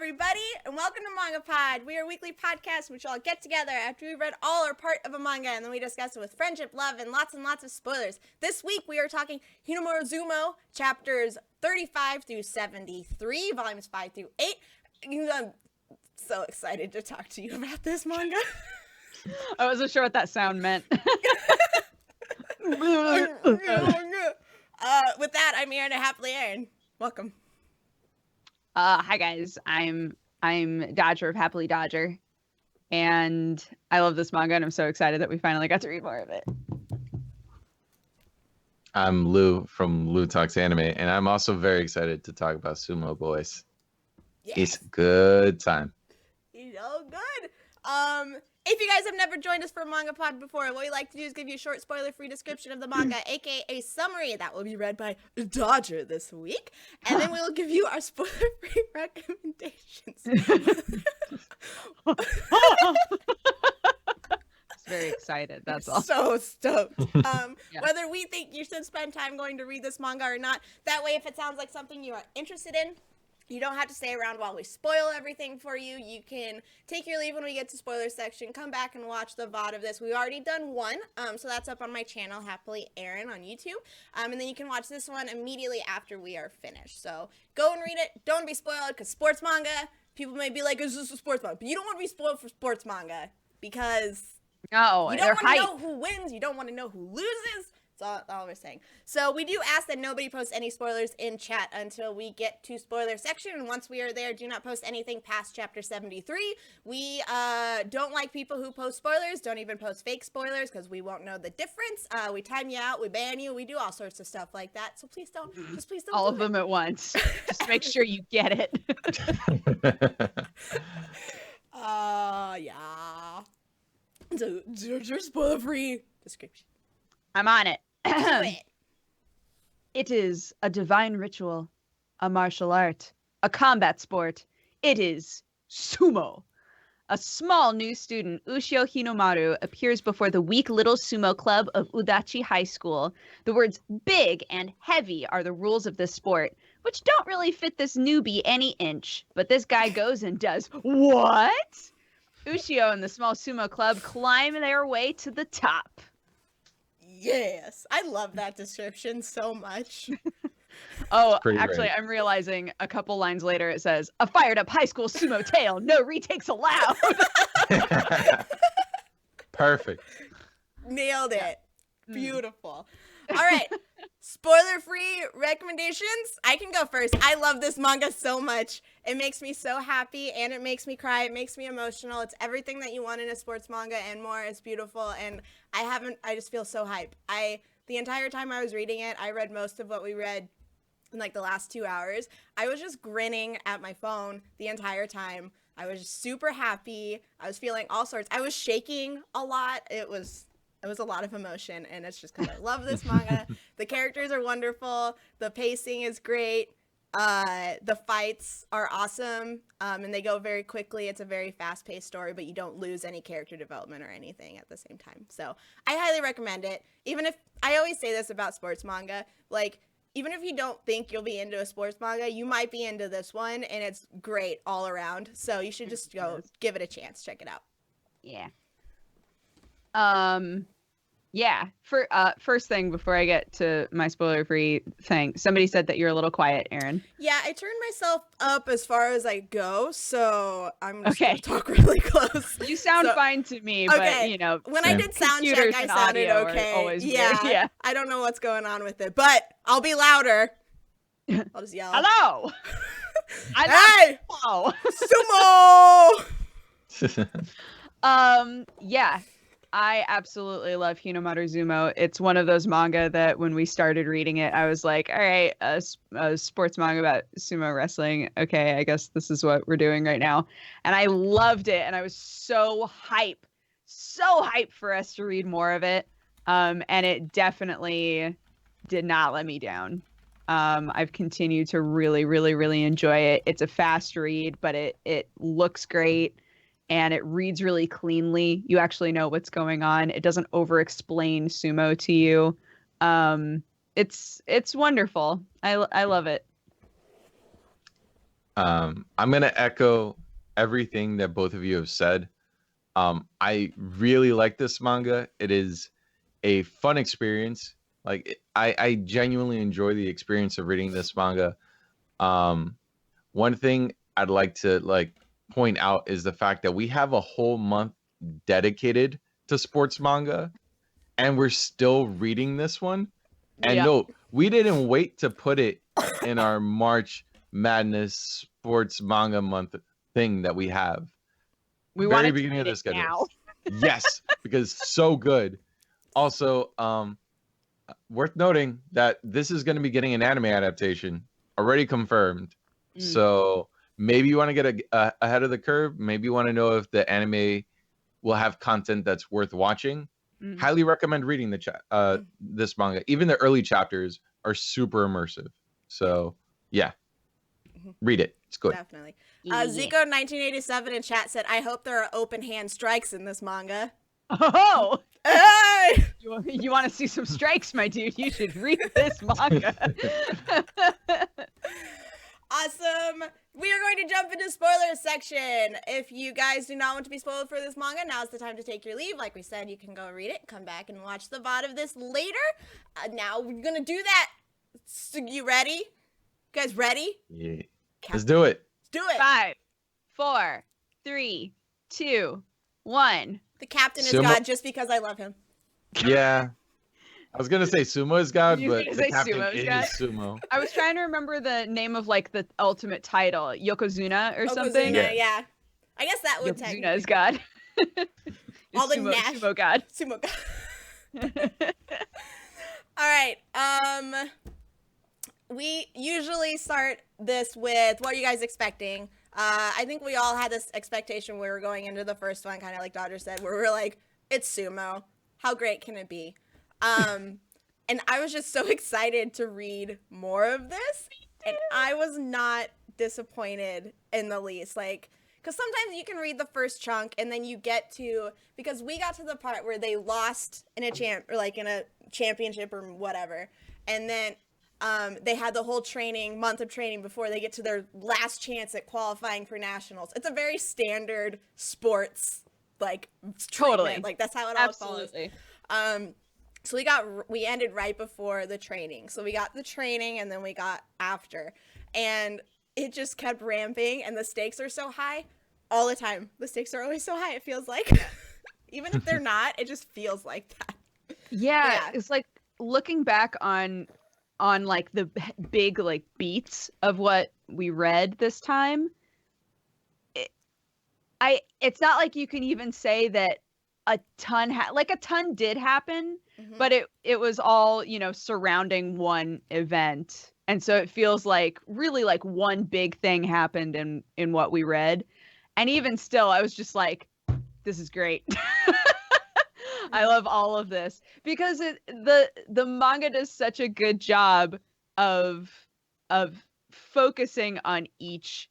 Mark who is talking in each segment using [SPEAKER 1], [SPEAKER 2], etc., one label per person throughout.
[SPEAKER 1] everybody, and welcome to MangaPod. We are a weekly podcast in which we all get together after we've read all or part of a manga, and then we discuss it with friendship, love, and lots of spoilers. This week, we are talking Hinomaru Zumo, chapters 35 through 73, volumes 5 through 8. I'm so excited to talk to you about this manga.
[SPEAKER 2] I wasn't sure what that sound meant.
[SPEAKER 1] With that, I'm Erin, happily Erin. Welcome.
[SPEAKER 2] Hi guys, I'm Dodger of Happily Dodger, and I love this manga, and I'm so excited that we finally got to read more of it.
[SPEAKER 3] I'm Lou from Lou Talks Anime, and I'm also very excited to talk about Sumo Boys.
[SPEAKER 1] Yes.
[SPEAKER 3] It's good time.
[SPEAKER 1] He's so good. If you guys have never joined us for MangaPod before, what we like to do is give you a short spoiler-free description of the manga, aka a summary that will be read by Dodger this week, and then we will give you our spoiler-free recommendations.
[SPEAKER 2] Very excited, that's all.
[SPEAKER 1] So stoked.
[SPEAKER 2] Yeah.
[SPEAKER 1] Whether we think you should spend time going to read this manga or not, that way if it sounds like something you are interested in, you don't have to stay around while we spoil everything for you. You can take your leave when we get to spoiler section, come back and watch the VOD of this. We've already done one, so that's up on my channel, Happily Erin on YouTube. And then you can watch this one immediately after we are finished. So go and read it. Don't be spoiled, because sports manga, people may be like, is this a sports manga? But you don't want to be spoiled for sports manga, because
[SPEAKER 2] No,
[SPEAKER 1] you don't want to know who wins. You don't want to know who loses. That's all we're saying. So we do ask that nobody post any spoilers in chat until we get to spoiler section. And once we are there, do not post anything past chapter 73. We don't like people who post spoilers. Don't even post fake spoilers because we won't know the difference. We time you out. We ban you. We do all sorts of stuff like that. So please don't. Just please don't.
[SPEAKER 2] all of them at once. Just make sure you get it.
[SPEAKER 1] Yeah. So your spoiler-free description.
[SPEAKER 2] I'm on it.
[SPEAKER 1] Do it.
[SPEAKER 2] It is a divine ritual, a martial art, a combat sport. It is sumo. A small new student, Ushio Hinomaru, appears before the weak little sumo club of Udachi High School. The words big and heavy are the rules of this sport, which don't really fit this newbie any inch. But this guy goes and does what? Ushio and the small sumo club climb their way to the top.
[SPEAKER 1] Yes, I love that description so much.
[SPEAKER 2] Oh,
[SPEAKER 3] Pretty
[SPEAKER 2] actually,
[SPEAKER 3] great.
[SPEAKER 2] I'm realizing a couple lines later it says, a fired up high school sumo tale, no retakes allowed.
[SPEAKER 3] Perfect.
[SPEAKER 1] Nailed it.
[SPEAKER 2] Yeah.
[SPEAKER 1] Beautiful. All right. Spoiler-free recommendations. I can go first. I love this manga so much. It makes me so happy, and it makes me cry. It makes me emotional. It's everything that you want in a sports manga and more. It's beautiful, and I just feel so hype. The entire time I was reading it, I read most of what we read in like the last 2 hours. I was just grinning at my phone the entire time. I was just super happy. I was feeling all sorts. I was shaking a lot. It was a lot of emotion, and it's just because I love this manga. The characters are wonderful. The pacing is great. The fights are awesome, and they go very quickly. It's a very fast-paced story, but you don't lose any character development or anything at the same time. So I highly recommend it. Even if, I always say this about sports manga, like, even if you don't think you'll be into a sports manga, you might be into this one, and it's great all around. So you should just go give it a chance. Check it out.
[SPEAKER 2] Yeah. Yeah. First thing before I get to my spoiler-free thing, somebody said that you're a little quiet, Erin.
[SPEAKER 1] Yeah, I turned myself up as far as I go, so I'm just gonna talk really close.
[SPEAKER 2] You sound fine to me, but you know,
[SPEAKER 1] when I did sound check,
[SPEAKER 2] computers
[SPEAKER 1] I
[SPEAKER 2] and
[SPEAKER 1] sounded
[SPEAKER 2] audio are
[SPEAKER 1] okay.
[SPEAKER 2] always
[SPEAKER 1] Yeah,
[SPEAKER 2] weird. Yeah.
[SPEAKER 1] I don't know what's going on with it, but I'll be louder. I'll just yell.
[SPEAKER 2] Hello.
[SPEAKER 1] Hey, sumo.
[SPEAKER 2] Yeah. I absolutely love Hinomaru Zumo. It's one of those manga that when we started reading it, I was like, all right, a sports manga about sumo wrestling. Okay, I guess this is what we're doing right now. And I loved it. And I was so hyped for us to read more of it. And it definitely did not let me down. I've continued to really, really, really enjoy it. It's a fast read, but it looks great. And it reads really cleanly. You actually know what's going on. It doesn't over-explain sumo to you. It's wonderful. I love it.
[SPEAKER 3] I'm gonna echo everything that both of you have said. I really like this manga. It is a fun experience. Like I genuinely enjoy the experience of reading this manga. Um, One thing I'd like to point out is the fact that we have a whole month dedicated to sports manga, and we're still reading this one. And
[SPEAKER 2] Yeah.
[SPEAKER 3] no, we didn't wait to put it in our March Madness sports manga month thing that we have.
[SPEAKER 2] We
[SPEAKER 3] Very
[SPEAKER 2] wanted to
[SPEAKER 3] beginning of
[SPEAKER 2] read
[SPEAKER 3] the
[SPEAKER 2] it
[SPEAKER 3] schedule.
[SPEAKER 2] now.
[SPEAKER 3] Yes, because so good. Also, worth noting that this is going to be getting an anime adaptation already confirmed.
[SPEAKER 2] Mm.
[SPEAKER 3] So maybe you want to get ahead of the curve. Maybe you want to know if the anime will have content that's worth watching.
[SPEAKER 2] Mm.
[SPEAKER 3] Highly recommend reading this manga. Even the early chapters are super immersive. So yeah, read it. It's good.
[SPEAKER 1] Definitely.
[SPEAKER 2] Yeah.
[SPEAKER 1] Zico 1987 in chat said, "I hope there are open hand strikes in this manga."
[SPEAKER 2] Oh,
[SPEAKER 1] Hey!
[SPEAKER 2] you want to see some strikes, my dude? You should read this manga.
[SPEAKER 1] Awesome. We are going to jump into spoilers section. If you guys do not want to be spoiled for this manga, now's the time to take your leave. Like we said, you can go read it, come back and watch the VOD of this later. Now we're going to do that. So you ready? You guys ready?
[SPEAKER 3] Yeah. Let's do it.
[SPEAKER 1] Let's do it.
[SPEAKER 2] 5, 4, 3, 2, 1.
[SPEAKER 1] The captain is
[SPEAKER 3] Sumo-
[SPEAKER 1] God just because I love him.
[SPEAKER 3] Yeah. I was gonna say Sumo is God,
[SPEAKER 2] You
[SPEAKER 3] but
[SPEAKER 2] gonna
[SPEAKER 3] the
[SPEAKER 2] say
[SPEAKER 3] captain
[SPEAKER 2] Sumo is
[SPEAKER 3] is
[SPEAKER 2] God?
[SPEAKER 3] Sumo.
[SPEAKER 2] I was trying to remember the name of like the ultimate title, Yokozuna or something.
[SPEAKER 1] Yokozuna, yeah. I guess that would
[SPEAKER 2] Yokozuna is
[SPEAKER 1] technically
[SPEAKER 2] God.
[SPEAKER 1] All the
[SPEAKER 2] sumo God.
[SPEAKER 1] Sumo God. All right. We usually start this with what are you guys expecting? I think we all had this expectation when we were going into the first one, kind of like Dodger said, where we were like, it's sumo. How great can it be? And I was just so excited to read more of this. And I was not disappointed in the least. Like, because sometimes you can read the first chunk and then you get to, because we got to the part where they lost in a championship or whatever. And then they had the whole month of training before they get to their last chance at qualifying for nationals. It's a very standard sports, like,
[SPEAKER 2] Totally.
[SPEAKER 1] treatment. Like, that's how it all
[SPEAKER 2] Absolutely.
[SPEAKER 1] follows. So we ended right before the training. So we got the training and then we got after. And it just kept ramping and the stakes are so high all the time. The stakes are always so high, it feels like. Even if they're not, it just feels like that.
[SPEAKER 2] Yeah, it's like looking back on like the big like beats of what we read this time. It's not like you can even say that a ton did happen, but it was all, surrounding one event. And so it feels like really like one big thing happened in what we read. And even still, I was just like, this is great. I love all of this because the manga does such a good job of focusing on each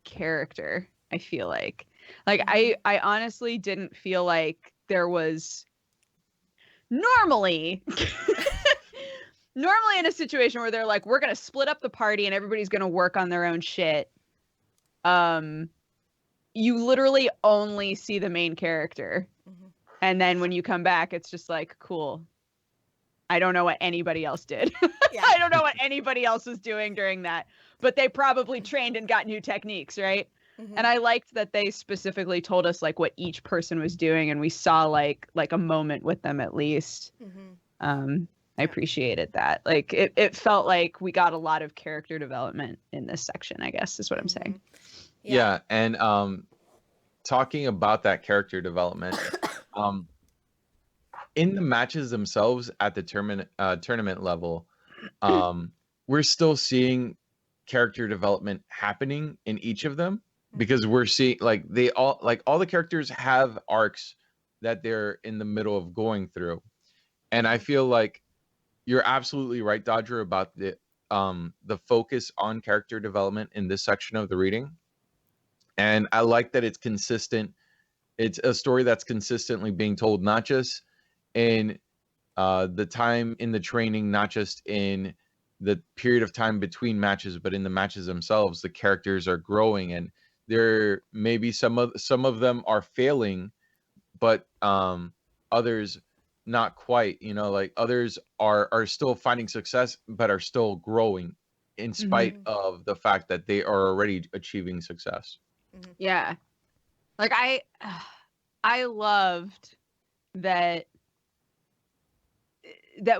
[SPEAKER 2] character. I feel like I honestly didn't feel like there was normally in a situation where they're like, we're gonna split up the party and everybody's gonna work on their own shit. You literally only see the main character. And then when you come back, it's just like, cool. I don't know what anybody else did.
[SPEAKER 1] Yeah.
[SPEAKER 2] I don't know what anybody else was doing during that. But they probably trained and got new techniques, right? And I liked that they specifically told us like what each person was doing, and we saw like a moment with them at least. I appreciated that. Like it felt like we got a lot of character development in this section, I guess is what I'm saying.
[SPEAKER 3] Yeah, and talking about that character development, in the matches themselves at the tournament level, we're still seeing character development happening in each of them because we're seeing like all the characters have arcs that they're in the middle of going through. And I feel like you're absolutely right, Dodger, about the focus on character development in this section of the reading. And I like that it's consistent. It's a story that's consistently being told, not just in the time in the training, not just in the period of time between matches, but in the matches themselves, the characters are growing, and there maybe some of them are failing, but others not quite, you know, like others are still finding success but are still growing in spite of the fact that they are already achieving success.
[SPEAKER 2] Yeah. Like I loved that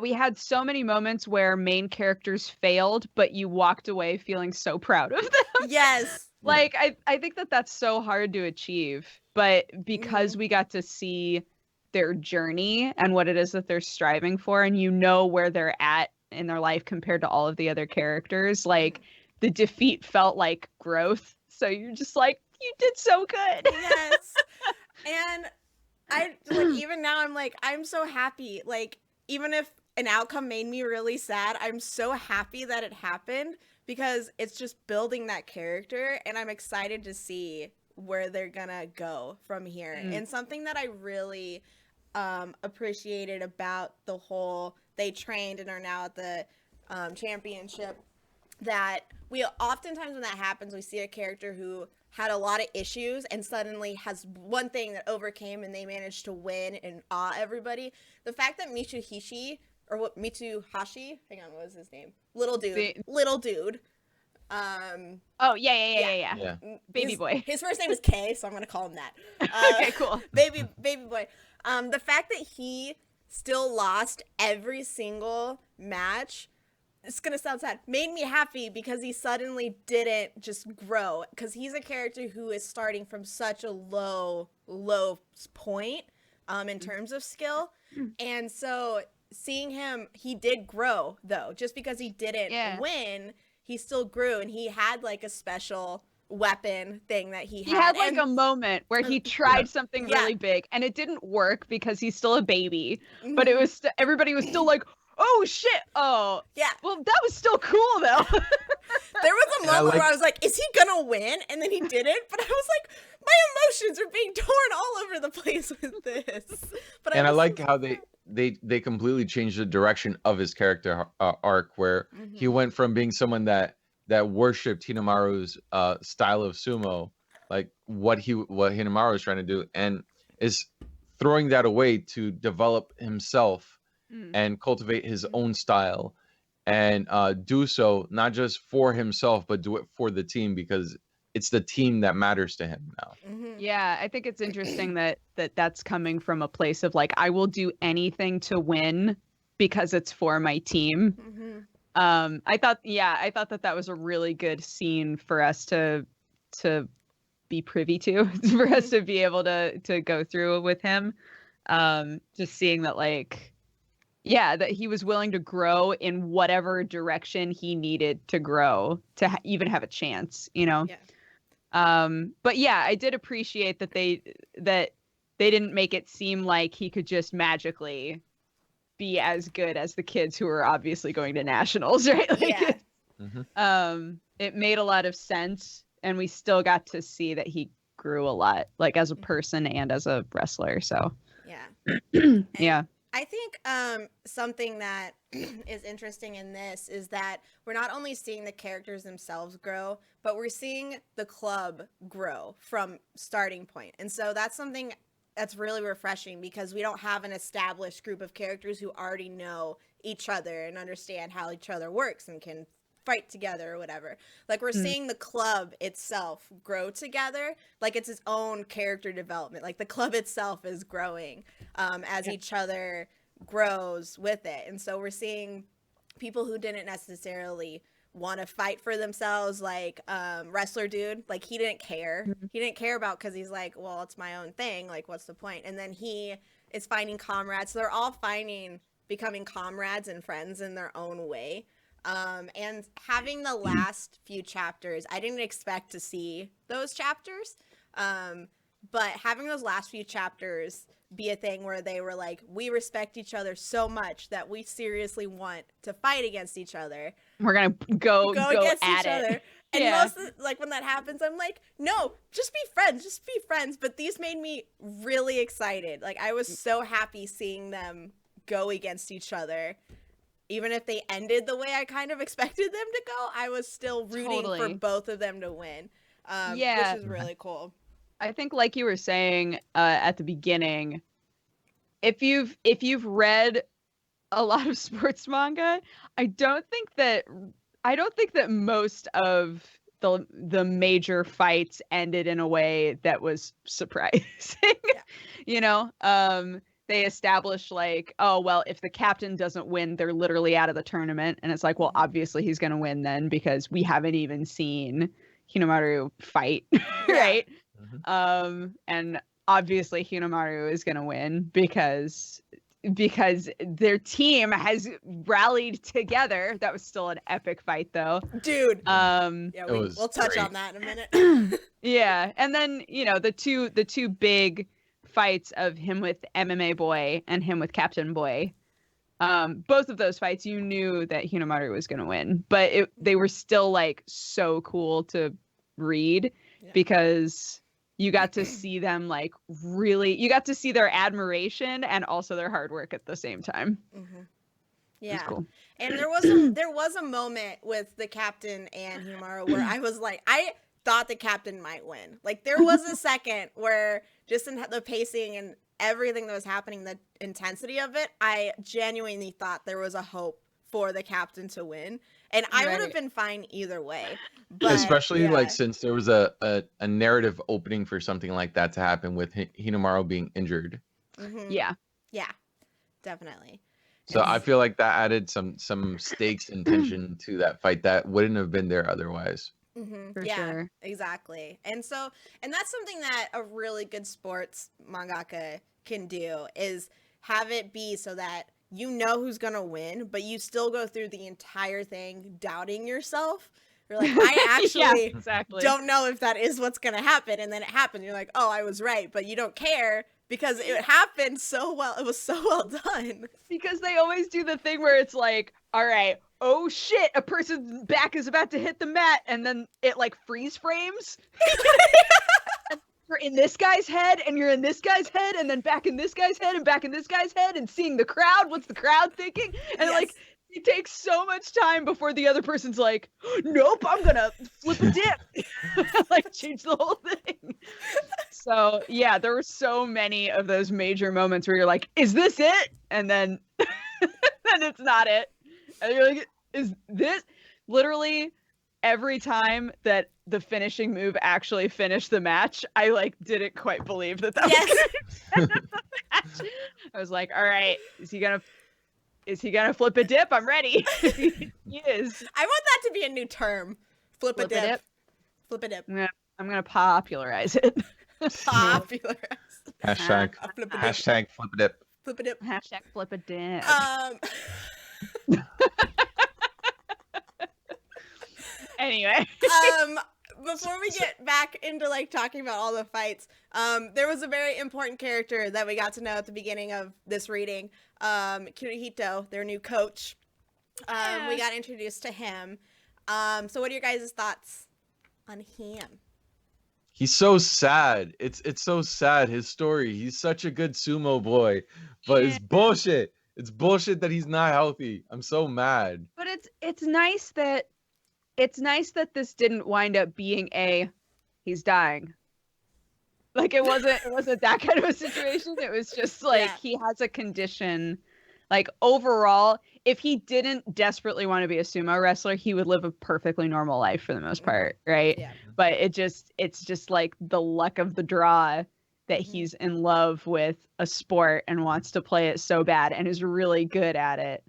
[SPEAKER 2] we had so many moments where main characters failed, but you walked away feeling so proud of them.
[SPEAKER 1] Yes.
[SPEAKER 2] Like, I think that that's so hard to achieve, but because we got to see their journey and what it is that they're striving for, and you know where they're at in their life compared to all of the other characters, like the defeat felt like growth. So you're just like, you did so good.
[SPEAKER 1] Yes. And I like, even now I'm like, I'm so happy. Like, even if an outcome made me really sad, I'm so happy that it happened, because it's just building that character, and I'm excited to see where they're gonna go from here. And something that I really appreciated about the whole, they trained and are now at the championship, that we oftentimes, when that happens, we see a character who had a lot of issues and suddenly has one thing that overcame and they managed to win and awe everybody. The fact that Mitsuhashi, or what, Mitsuhashi, hang on, what was his name? Little dude.
[SPEAKER 2] Oh, yeah. Baby boy.
[SPEAKER 1] His first name is K, so I'm gonna call him that.
[SPEAKER 2] Okay, cool.
[SPEAKER 1] Baby boy. The fact that he still lost every single match, it's gonna sound sad, made me happy, because he suddenly didn't just grow, because he's a character who is starting from such a low point in terms of skill. And so seeing him, he did grow, though. Just because he didn't win, he still grew, and he had like a special weapon thing that he had
[SPEAKER 2] like a moment where he tried something really big, and it didn't work because he's still a baby, but it was everybody was still like, oh shit, oh yeah, well that was still cool though.
[SPEAKER 1] There was a moment where I was like, is he gonna win? And then he didn't, but I was like, my emotions are being torn all over the place with this. But
[SPEAKER 3] I like how they completely changed the direction of his character arc, where he went from being someone that worshipped Hinomaru's style of sumo, like what Hinomaru is trying to do, and is throwing that away to develop himself and cultivate his own style, and do so not just for himself, but do it for the team, because it's the team that matters to him now.
[SPEAKER 2] Yeah, I think it's interesting that's coming from a place of like, I will do anything to win because it's for my team. I thought that was a really good scene for us to be privy to, for us to be able to go through with him. Just seeing that, like, that he was willing to grow in whatever direction he needed to grow to even have a chance, you know? But yeah, I did appreciate that they didn't make it seem like he could just magically be as good as the kids who are obviously going to nationals, right? Like, it made a lot of sense, and we still got to see that he grew a lot, like as a person and as a wrestler. So yeah.
[SPEAKER 1] I think something that is interesting in this is that we're not only seeing the characters themselves grow, but we're seeing the club grow from starting point. And so that's something that's really refreshing, because we don't have an established group of characters who already know each other and understand how each other works and can fight together or whatever. Like, we're seeing the club itself grow together, like it's its own character development. Like, the club itself is growing as each other grows with it. And so we're seeing people who didn't necessarily want to fight for themselves, like wrestler dude, like he didn't care about, because he's like, well, it's my own thing, like what's the point? And then he is finding comrades, so they're all becoming comrades and friends in their own way. And having the last few chapters, I didn't expect to see those chapters, but having those last few chapters be a thing where they were like, we respect each other so much that we seriously want to fight against each other.
[SPEAKER 2] We're gonna go
[SPEAKER 1] against
[SPEAKER 2] at
[SPEAKER 1] each
[SPEAKER 2] it.
[SPEAKER 1] other. And most of like, when that happens, I'm like, no, just be friends. But these made me really excited. Like, I was so happy seeing them go against each other even if they ended the way I kind of expected them to go, I was still rooting for both of them to win.
[SPEAKER 2] Yeah.
[SPEAKER 1] Which is really cool.
[SPEAKER 2] I think, like you were saying at the beginning, if you've read a lot of sports manga, I don't think that most of the major fights ended in a way that was surprising. You know, they established like, oh well, if the captain doesn't win, they're literally out of the tournament, and it's like, well, obviously he's gonna win then, because we haven't even seen Hinomaru fight, right? And obviously Hinomaru is gonna win because their team has rallied together. That was still an epic fight, though,
[SPEAKER 1] dude. Yeah, we'll touch on that in a minute.
[SPEAKER 2] Yeah, and then the two big fights of him with MMA Boy and him with Captain Boy. Both of those fights, you knew that Hinomaru was going to win, but they were still like so cool to read because you got to see them like really, you got to see their admiration and also their hard work at the same time.
[SPEAKER 1] Yeah,
[SPEAKER 2] cool.
[SPEAKER 1] And there was a moment with the captain and Hinomaru where I was like, I thought the captain might win. Like there was a second where just in the pacing and everything that was happening, the intensity of it, I genuinely thought there was a hope for the captain to win, and I would have been fine either way. But,
[SPEAKER 3] especially like since there was a narrative opening for something like that to happen with Hinomaru being injured.
[SPEAKER 2] Yeah,
[SPEAKER 1] definitely.
[SPEAKER 3] So I feel like that added some stakes and tension to that fight that wouldn't have been there otherwise.
[SPEAKER 2] For sure.
[SPEAKER 1] Exactly. And that's something that a really good sports mangaka can do, is have it be so that you know who's gonna win, but you still go through the entire thing doubting yourself. You're like, I actually don't know if that is what's gonna happen, and then it happened. You're like, oh, I was right, but you don't care because it happened so well. It was so well done.
[SPEAKER 2] Because they always do the thing where it's like, all right, oh shit, a person's back is about to hit the mat, and then it like freeze frames. You're in this guy's head, and you're in this guy's head, and then back in this guy's head, and back in this guy's head, and seeing the crowd. What's the crowd thinking? And like, it takes so much time before the other person's like, nope, I'm gonna flip a dip. Like, change the whole thing. So yeah, there were so many of those major moments where you're like, is this it? And then then it's not it. And you're like, is this literally every time that the finishing move actually finished the match, I like didn't quite believe that was the match. I was like, all right, is he gonna flip a dip? I'm ready. He is.
[SPEAKER 1] I want that to be a new term. Flip a dip. Flip a dip.
[SPEAKER 2] I'm gonna popularize it.
[SPEAKER 1] Popularize.
[SPEAKER 3] Hashtag flip a dip.
[SPEAKER 1] Flip a dip.
[SPEAKER 2] Hashtag flip a dip. Anyway.
[SPEAKER 1] Before we get back into like talking about all the fights, there was a very important character that we got to know at the beginning of this reading. Kirihito, their new coach. We got introduced to him. So what are your guys' thoughts on him?
[SPEAKER 3] He's so sad. It's so sad, his story. He's such a good sumo boy, but it's bullshit. It's bullshit that he's not healthy. I'm so mad.
[SPEAKER 2] But it's nice that this didn't wind up being he's dying. Like it wasn't that kind of a situation. It was just like he has a condition. Like overall, if he didn't desperately want to be a sumo wrestler, he would live a perfectly normal life for the most part, right? Yeah. But it's just like the luck of the draw that he's in love with a sport and wants to play it so bad and is really good at it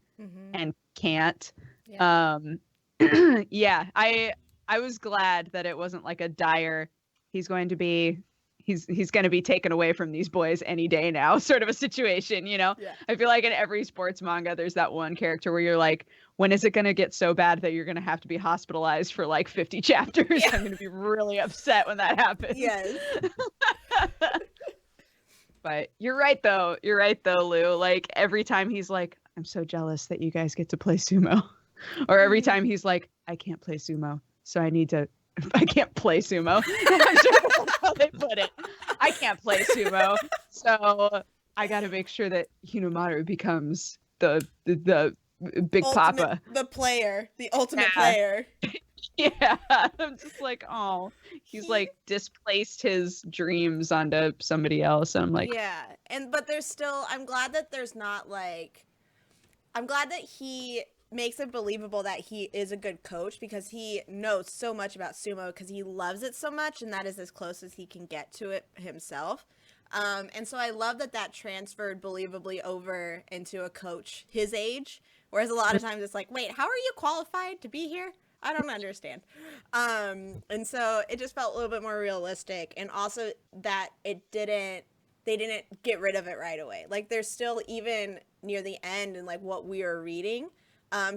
[SPEAKER 2] and can't. Yeah. I was glad that it wasn't like a dire he's going to be taken away from these boys any day now sort of a situation, you know? Yeah. I feel like in every sports manga there's that one character where you're like, when is it going to get so bad that you're going to have to be hospitalized for like 50 chapters? I'm going to be really upset when that happens.
[SPEAKER 1] Yes.
[SPEAKER 2] But you're right though, Lou. Like every time he's like, I'm so jealous that you guys get to play sumo. Or every time he's like, I can't play sumo, so I can't play sumo. I'm sure that's how they put it. I can't play sumo, so I got to make sure that Hinomaru becomes the Big Papa.
[SPEAKER 1] The player, the ultimate
[SPEAKER 2] Yeah.
[SPEAKER 1] player.
[SPEAKER 2] Yeah, I'm just like, oh, he's like displaced his dreams onto somebody else, and I'm like,
[SPEAKER 1] yeah, but there's still. I'm glad that there's not like. I'm glad that he makes it believable that he is a good coach because he knows so much about sumo because he loves it so much, and that is as close as he can get to it himself. And so I love that transferred believably over into a coach his age, whereas a lot of times it's like, wait, how are you qualified to be here? I don't understand. And so it just felt a little bit more realistic, and also that they didn't get rid of it right away. Like there's still, even near the end and like what we are reading,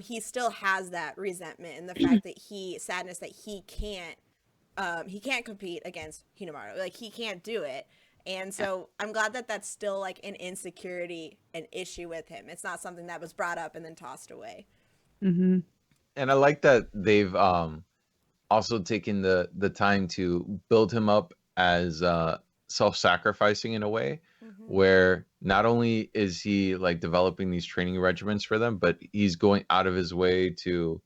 [SPEAKER 1] he still has that resentment and the fact that sadness that he can't compete against Hinomaru. Like he can't do it. And so I'm glad that that's still like an insecurity, an issue with him. It's not something that was brought up and then tossed away.
[SPEAKER 2] mm-hmm.
[SPEAKER 3] And I like that they've also taken the time to build him up as self-sacrificing in a way, where not only is he like developing these training regimens for them, but he's going out of his way to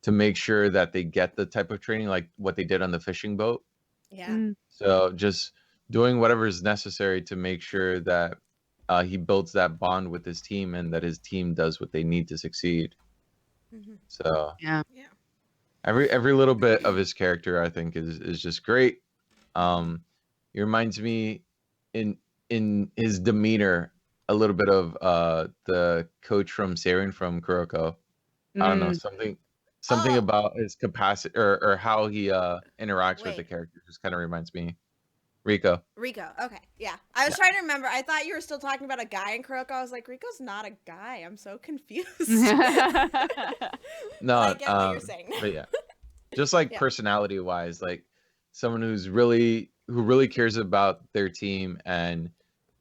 [SPEAKER 3] make sure that they get the type of training like what they did on the fishing boat.
[SPEAKER 1] Yeah.
[SPEAKER 3] So just doing whatever is necessary to make sure that he builds that bond with his team and that his team does what they need to succeed. So
[SPEAKER 2] Yeah.
[SPEAKER 3] every little bit of his character, I think, is just great. He reminds me in his demeanor a little bit of the coach from Seirin from Kuroko. I don't know, something about his capacity or how he interacts with the characters just kind of reminds me. Rico.
[SPEAKER 1] Okay. Yeah. I was trying to remember. I thought you were still talking about a guy in Kuroko. I was like, Rico's not a guy. I'm so confused.
[SPEAKER 3] No,
[SPEAKER 1] I get what you're saying.
[SPEAKER 3] But yeah. Just like personality wise, like someone who really cares about their team and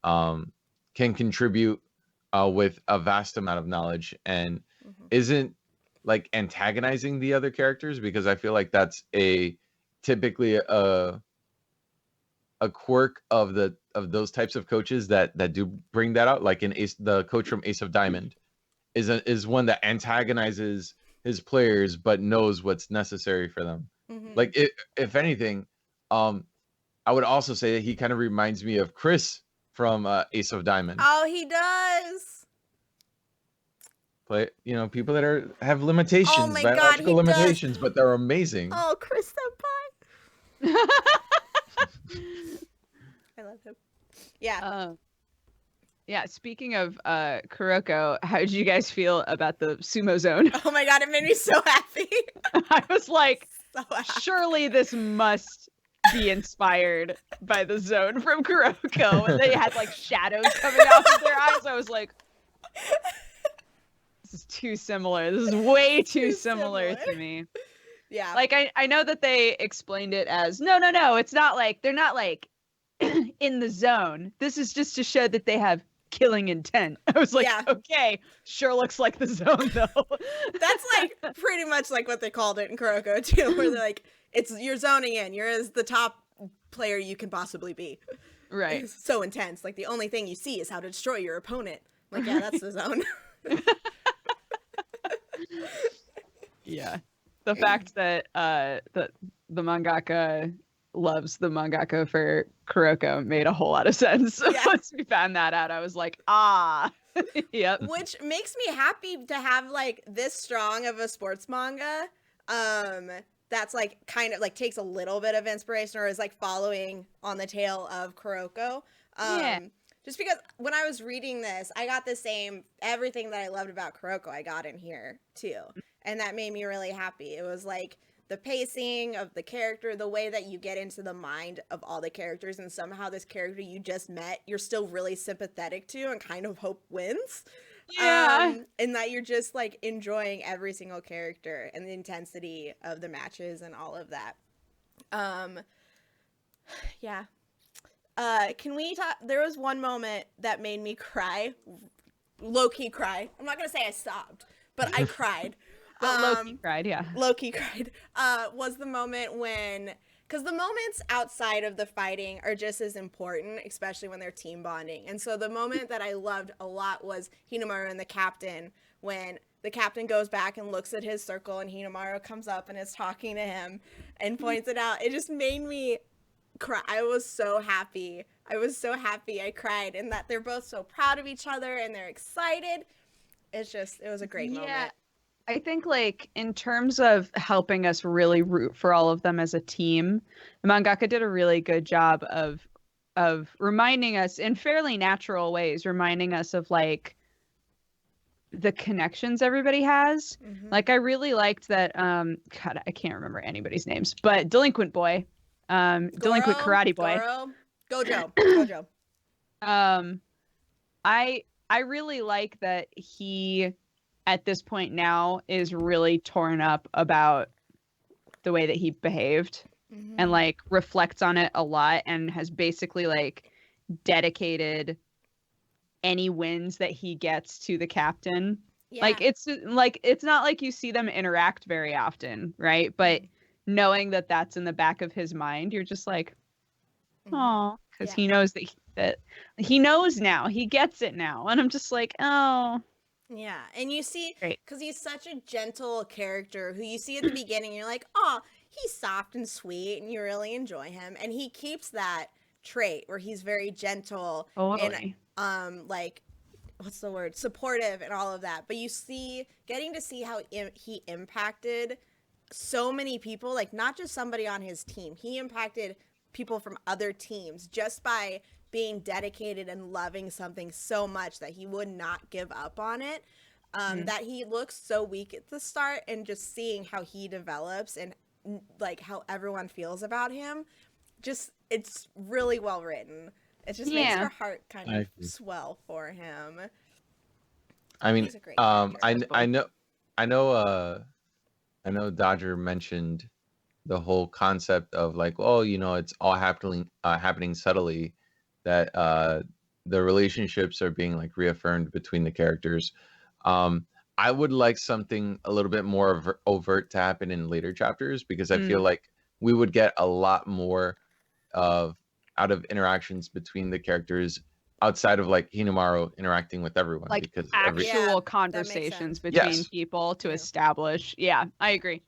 [SPEAKER 3] can contribute with a vast amount of knowledge and isn't like antagonizing the other characters, because I feel like that's typically a quirk of those types of coaches that do bring that out. Like the coach from Ace of Diamond is one that antagonizes his players but knows what's necessary for them. Like if anything, I would also say that he kind of reminds me of Chris from Ace of Diamond.
[SPEAKER 1] Oh, he does.
[SPEAKER 3] People that have limitations,
[SPEAKER 1] oh my God,
[SPEAKER 3] biological limitations, but they're amazing.
[SPEAKER 1] Oh, Chris Senpai. I love him. Yeah.
[SPEAKER 2] Yeah, speaking of Kuroko, how did you guys feel about the sumo zone?
[SPEAKER 1] Oh my God, it made me so happy.
[SPEAKER 2] I was like,
[SPEAKER 1] so happy.
[SPEAKER 2] Surely this must be inspired by the zone from Kuroko. And they had like shadows coming off of their eyes. I was like, this is too similar. This is way too similar to me.
[SPEAKER 1] Yeah.
[SPEAKER 2] Like I know that they explained it as no, it's not like they're not like in the zone. This is just to show that they have killing intent. I was like, okay, sure looks like the zone though.
[SPEAKER 1] That's like pretty much like what they called it in Kuroko too, where they're like, you're zoning in. You're as the top player you can possibly be.
[SPEAKER 2] Right.
[SPEAKER 1] It's so intense. Like the only thing you see is how to destroy your opponent. Like, yeah, that's the zone.
[SPEAKER 2] Yeah. The fact that the mangaka loves the mangaka for Kuroko made a whole lot of sense.
[SPEAKER 1] Yeah.
[SPEAKER 2] Once we found that out, I was like, yep.
[SPEAKER 1] Which makes me happy to have like this strong of a sports manga that's like kind of like takes a little bit of inspiration or is like following on the tail of Kuroko. Just because when I was reading this, I got the same, everything that I loved about Kuroko I got in here too. And that made me really happy. It was like the pacing of the character, the way that you get into the mind of all the characters, and somehow this character you just met, you're still really sympathetic to and kind of hope wins.
[SPEAKER 2] Yeah.
[SPEAKER 1] And that you're just like enjoying every single character and the intensity of the matches and all of that. Yeah. Can we talk? There was one moment that made me cry, low-key cry. I'm not going to say I sobbed, but I cried.
[SPEAKER 2] Low-key cried, yeah.
[SPEAKER 1] Low-key cried. Was the moment when, because the moments outside of the fighting are just as important, especially when they're team bonding. And so the moment that I loved a lot was Hinomaru and the captain when the captain goes back and looks at his circle and Hinomaru comes up and is talking to him and points it out. It just made me cry. I was so happy. I cried, and that they're both so proud of each other and they're excited. It was a great moment.
[SPEAKER 2] I think, like, in terms of helping us really root for all of them as a team, the mangaka did a really good job of reminding us in fairly natural ways, reminding us of, like, the connections everybody has.
[SPEAKER 1] Mm-hmm.
[SPEAKER 2] Like, I really liked that, God, I can't remember anybody's names, but Delinquent Boy, Delinquent Karate Boy.
[SPEAKER 1] Gojo.
[SPEAKER 2] I really like that he, at this point now, is really torn up about the way that he behaved and, like, reflects on it a lot and has basically, like, dedicated any wins that he gets to the captain. Yeah. Like, it's not like you see them interact very often, right? But knowing that that's in the back of his mind, you're just like, oh, because he knows that he knows now, he gets it now, and I'm just like, oh.
[SPEAKER 1] Yeah, and you see, because he's such a gentle character who you see at the beginning, you're like, oh, he's soft and sweet, and you really enjoy him, and he keeps that trait where he's very gentle and like, what's the word, supportive and all of that. But you see, getting to see how he impacted so many people, like not just somebody on his team, he impacted people from other teams just by being dedicated and loving something so much that he would not give up on it. That he looks so weak at the start, and just seeing how he develops and like how everyone feels about him, just, it's really well written. It just makes your heart kind of swell for him.
[SPEAKER 3] I mean, I know Dodger mentioned the whole concept of like, oh, you know, it's all happening subtly, that the relationships are being like reaffirmed between the characters. I would like something a little bit more overt to happen in later chapters, because I feel like we would get a lot more out of interactions between the characters outside of like Hinomaru interacting with everyone,
[SPEAKER 2] like
[SPEAKER 3] because
[SPEAKER 2] actual conversations between people to establish. Yeah, I agree.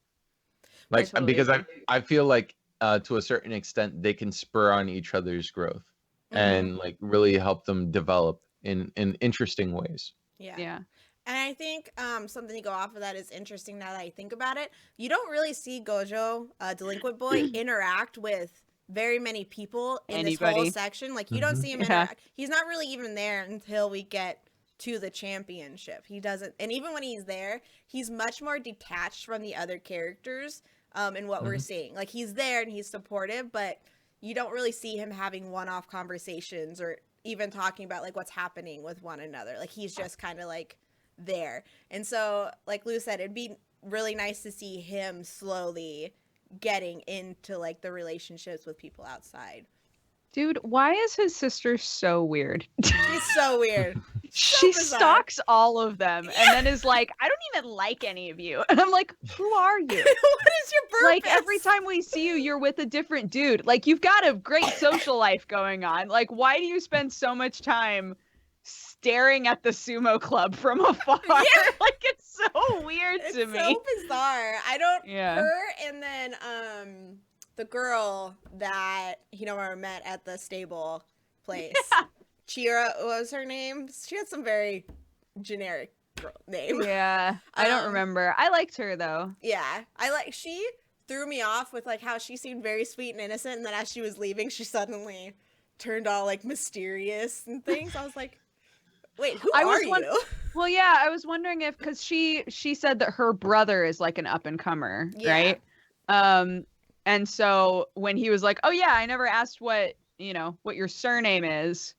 [SPEAKER 3] Like, because I feel like to a certain extent they can spur on each other's growth and like really help them develop in interesting ways.
[SPEAKER 1] Yeah. And I think something to go off of that is interesting now that I think about it. You don't really see Gojo, Delinquent Boy, interact with very many people in this whole section. Like, you don't see him interact. He's not really even there until we get to the championship. He doesn't, and even when he's there, he's much more detached from the other characters in what we're seeing. Like, he's there and he's supportive, but you don't really see him having one-off conversations or even talking about like what's happening with one another. Like, he's just kind of like there. And so, like Lou said, it'd be really nice to see him slowly getting into like the relationships with people outside.
[SPEAKER 2] Dude, why is his sister so weird?
[SPEAKER 1] She's so weird.
[SPEAKER 2] She stalks all of them and then is like, I don't even like any of you. And I'm like, who are you?
[SPEAKER 1] What is your purpose?
[SPEAKER 2] Like, every time we see you, you're with a different dude. Like, you've got a great social life going on. Like, why do you spend so much time staring at the sumo club from afar? Like, it's so weird to me.
[SPEAKER 1] It's so bizarre. I don't. Her and then the girl that Hinomaru met at the stable place. Chira, what was her name? She had some very generic girl name.
[SPEAKER 2] Yeah, I don't remember. I liked her though.
[SPEAKER 1] Yeah, she threw me off with like how she seemed very sweet and innocent, and then as she was leaving, she suddenly turned all like mysterious and things. I was like, wait, who are you?
[SPEAKER 2] Well, yeah, I was wondering if, because she said that her brother is like an up and comer, right? And so when he was like, oh yeah, I never asked what your surname is.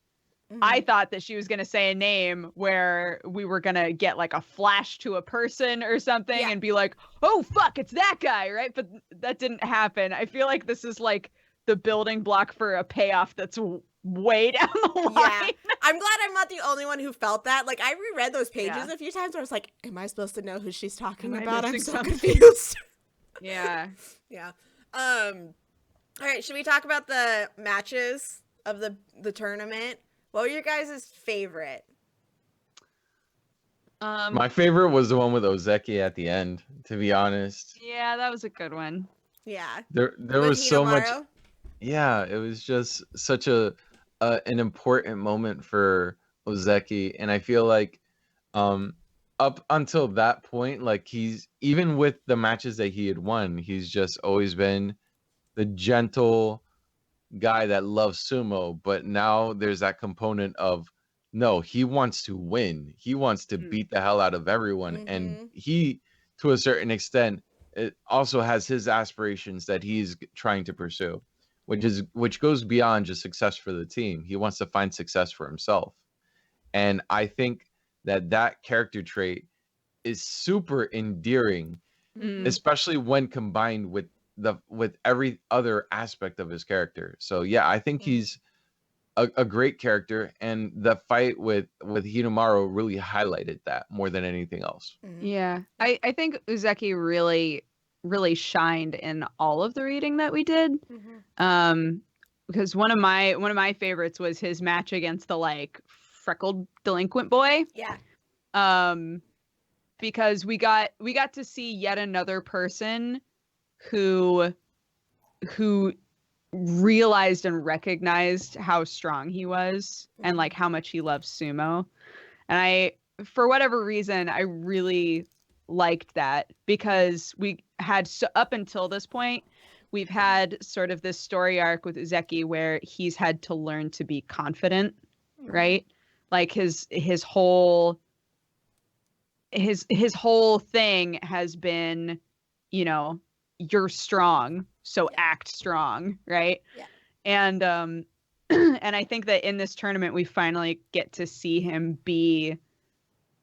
[SPEAKER 2] I thought that she was going to say a name where we were going to get like a flash to a person or something and be like, oh fuck, it's that guy, right? But that didn't happen. I feel like this is like the building block for a payoff that's way down the line.
[SPEAKER 1] Yeah. I'm glad I'm not the only one who felt that. Like, I reread those pages a few times where I was like, am I supposed to know who she's talking about? I'm so confused.
[SPEAKER 2] Yeah.
[SPEAKER 1] All right, should we talk about the matches of the tournament? What were your guys' favorite?
[SPEAKER 3] My favorite was the one with Ozeki at the end, to be honest.
[SPEAKER 2] Yeah, that was a good one.
[SPEAKER 1] Yeah.
[SPEAKER 3] There
[SPEAKER 1] With
[SPEAKER 3] was so much.
[SPEAKER 1] Hinomaru.
[SPEAKER 3] Yeah, it was just such an important moment for Ozeki, and I feel like um up until that point, like he's even with the matches that he had won, he's just always been the gentle guy that loves sumo, but now there's that component of no, he wants to win. He wants to beat the hell out of everyone. And
[SPEAKER 1] Mm-hmm.
[SPEAKER 3] he, to a certain extent, it also has his aspirations that he's trying to pursue, which goes beyond just success for the team. He wants to find success for himself. And I think that that character trait is super endearing,
[SPEAKER 2] Mm.
[SPEAKER 3] especially when combined with every other aspect of his character. So yeah, I think he's a great character, and the fight with Hinomaru really highlighted that more than anything else.
[SPEAKER 1] Mm-hmm.
[SPEAKER 2] Yeah, I think Uzeki really shined in all of the reading that we did.
[SPEAKER 1] Mm-hmm.
[SPEAKER 2] Because one of my favorites was his match against the like freckled delinquent boy.
[SPEAKER 1] Yeah.
[SPEAKER 2] Because we got to see yet another person who realized and recognized how strong he was and like how much he loves sumo. And I, for whatever reason, I really liked that, because we had up until this point, we've had sort of this story arc with Uzeki where he's had to learn to be confident, right? Like his whole thing has been, you know, you're strong, so act strong, right?
[SPEAKER 1] Yeah.
[SPEAKER 2] And and I think that in this tournament we finally get to see him be,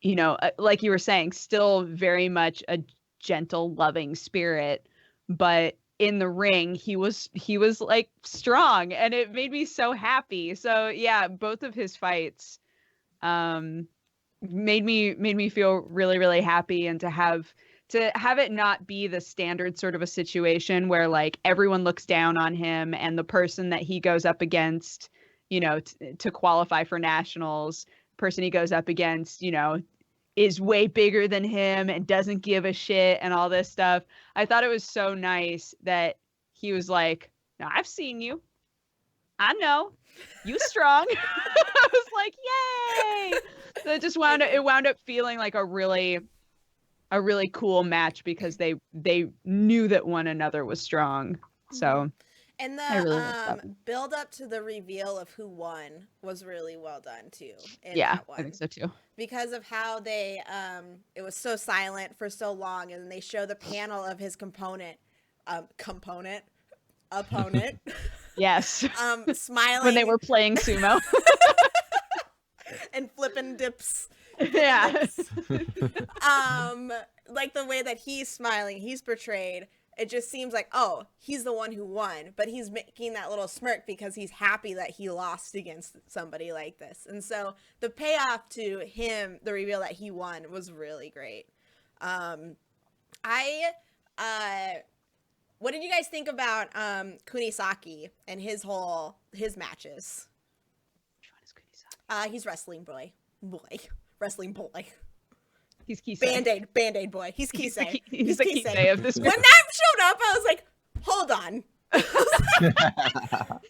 [SPEAKER 2] you know, like you were saying, still very much a gentle, loving spirit, but in the ring he was like strong, and it made me so happy. So yeah, both of his fights made me feel really happy, and to have it not be the standard sort of a situation where like everyone looks down on him, and the person that he goes up against, you know, to qualify for nationals, person he goes up against, you know, is way bigger than him and doesn't give a shit and all this stuff. I thought it was so nice that he was like, no, I've seen you. I know. You strong. I was like, yay. So it just wound up feeling like a really cool match, because they knew that one another was strong. So
[SPEAKER 1] and
[SPEAKER 2] I really
[SPEAKER 1] the build up to the reveal of who won was really well done too.
[SPEAKER 2] Yeah,
[SPEAKER 1] that one.
[SPEAKER 2] I think so too.
[SPEAKER 1] Because of how they it was so silent for so long, and then they show the panel of his opponent.
[SPEAKER 2] Yes.
[SPEAKER 1] Smiling
[SPEAKER 2] when they were playing sumo.
[SPEAKER 1] and flipping dips.
[SPEAKER 2] Yeah.
[SPEAKER 1] Like the way that he's smiling, he's portrayed, it just seems like, oh, he's the one who won, but he's making that little smirk because he's happy that he lost against somebody like this. And so the payoff to him, the reveal that he won, was really great. What did you guys think about Kunisaki and his matches?
[SPEAKER 2] Which one is Kunisaki?
[SPEAKER 1] He's wrestling boy.
[SPEAKER 2] He's Kisei.
[SPEAKER 1] Band-Aid boy. He's Kisei.
[SPEAKER 2] He's the Kisei of this group.
[SPEAKER 1] When that showed up, I was like, hold on. I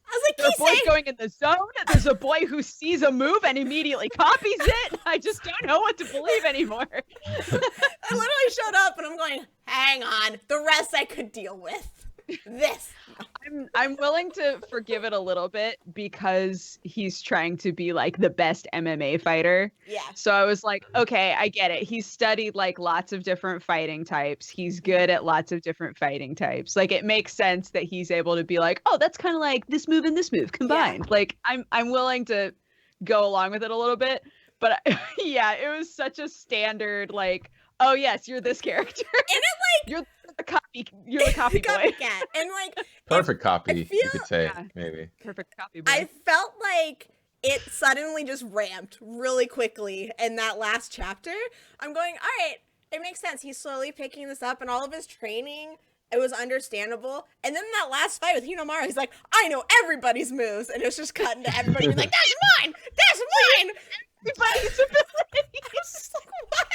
[SPEAKER 1] was like,
[SPEAKER 2] There's a boy going in the zone. There's a boy who sees a move and immediately copies it. I just don't know what to believe anymore.
[SPEAKER 1] I literally showed up and I'm going, hang on. The rest I could deal with. This.
[SPEAKER 2] I'm willing to forgive it a little bit, because he's trying to be like the best MMA fighter.
[SPEAKER 1] Yeah.
[SPEAKER 2] So I was like, okay, I get it. He's studied like lots of different fighting types. He's good at lots of different fighting types. Like it makes sense that he's able to be like, oh, that's kind of like this move and this move combined. Yeah. Like I'm willing to go along with it a little bit. But yeah, it was such a standard like, oh yes, you're this character. And
[SPEAKER 1] it like
[SPEAKER 2] you're the copy boy.
[SPEAKER 1] Copycat. And like
[SPEAKER 3] perfect copy, you could say,
[SPEAKER 2] yeah,
[SPEAKER 3] maybe.
[SPEAKER 2] Perfect copy boy.
[SPEAKER 1] I felt like it suddenly just ramped really quickly in that last chapter. I'm going, all right, it makes sense. He's slowly picking this up, and all of his training, it was understandable. And then that last fight with Hinomaru, he's like, I know everybody's moves, and it was just cutting to everybody being like, that's mine! That's mine!
[SPEAKER 2] everybody's abilities.
[SPEAKER 1] I was just like, what?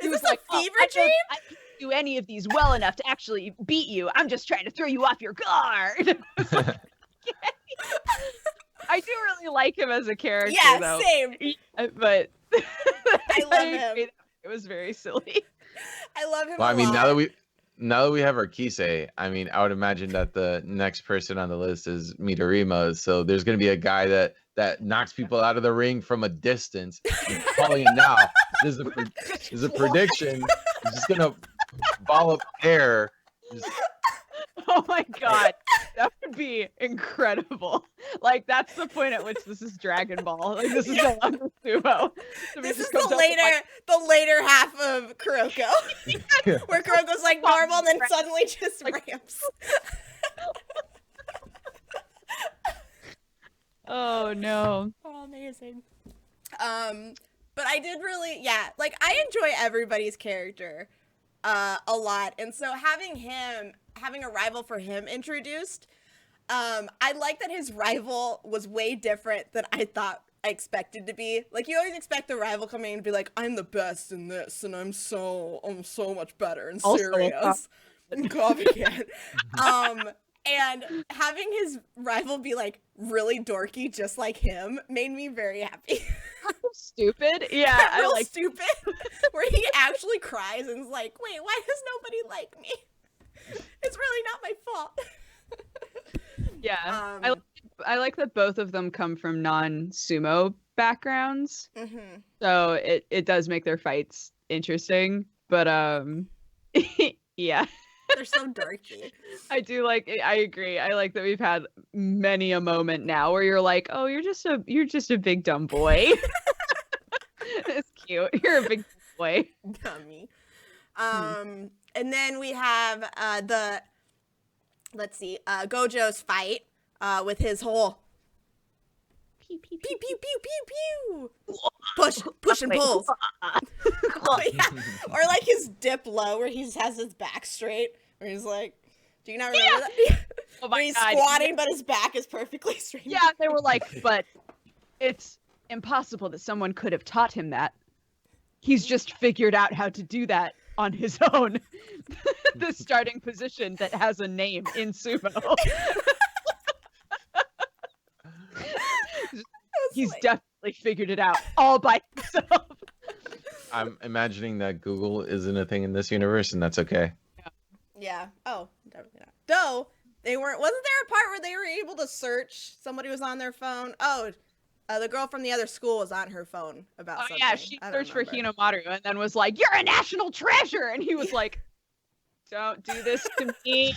[SPEAKER 2] He
[SPEAKER 1] Is
[SPEAKER 2] was
[SPEAKER 1] this
[SPEAKER 2] like,
[SPEAKER 1] a fever
[SPEAKER 2] I
[SPEAKER 1] dream?
[SPEAKER 2] can't do any of these well enough to actually beat you. I'm just trying to throw you off your guard. I do really like him as a character,
[SPEAKER 1] Yeah,
[SPEAKER 2] though.
[SPEAKER 1] same.
[SPEAKER 2] But
[SPEAKER 1] I love him.
[SPEAKER 2] It was very silly.
[SPEAKER 1] I love him
[SPEAKER 3] Well, I
[SPEAKER 1] a
[SPEAKER 3] mean,
[SPEAKER 1] lot.
[SPEAKER 3] now that we have our Kisei, I mean, I would imagine that the next person on the list is Midorima. So there's gonna be a guy that knocks people out of the ring from a distance. I'm calling it now. This is a prediction. He's just gonna ball up air. Just,
[SPEAKER 2] Oh my god, that would be incredible. Like, that's the point at which this is Dragon Ball. Like, this is no longer sumo.
[SPEAKER 1] This is the later half of Kuroko, where Kuroko's like normal, and then suddenly just ramps.
[SPEAKER 2] Oh no.
[SPEAKER 1] Oh, amazing. But I did really, yeah, like I enjoy everybody's character a lot, and so having a rival for him introduced, I like that his rival was way different than I thought I expected to be. Like, you always expect the rival coming in to be like, I'm the best in this, and I'm so much better and serious and copycat. And having his rival be like really dorky just like him made me very happy.
[SPEAKER 2] Stupid. Yeah,
[SPEAKER 1] Real
[SPEAKER 2] I like
[SPEAKER 1] stupid. Where he actually cries and is like, wait, why does nobody like me? It's really not my fault.
[SPEAKER 2] Yeah. I like that both of them come from non-sumo backgrounds.
[SPEAKER 1] Mm-hmm.
[SPEAKER 2] So it does make their fights interesting, but yeah.
[SPEAKER 1] They're so dorky.
[SPEAKER 2] I agree. I like that we've had many a moment now where you're like, "Oh, you're just a big dumb boy." It's cute. You're a big boy.
[SPEAKER 1] Dummy. And then we have Gojo's fight with his whole pew pew pew pew pew pew push and pulls. Oh, yeah. Or like his dip low where he has his back straight, where he's like, do you not remember that?
[SPEAKER 2] Oh my
[SPEAKER 1] where he's
[SPEAKER 2] God.
[SPEAKER 1] squatting but his back is perfectly straight.
[SPEAKER 2] Yeah, they were like, but it's impossible that someone could have taught him that. He's just figured out how to do that on his own. The starting position that has a name in sumo. He's definitely figured it out all by himself.
[SPEAKER 3] I'm imagining that Google isn't a thing in this universe, and that's okay.
[SPEAKER 1] Yeah. Oh, definitely not. Though they weren't. Wasn't there a part where they were able to search? Somebody was on their phone. Oh, the girl from the other school was on her phone about something.
[SPEAKER 2] Yeah, she searched for Hinomaru and then was like, "You're a national treasure," and he was like, "Don't do this to me."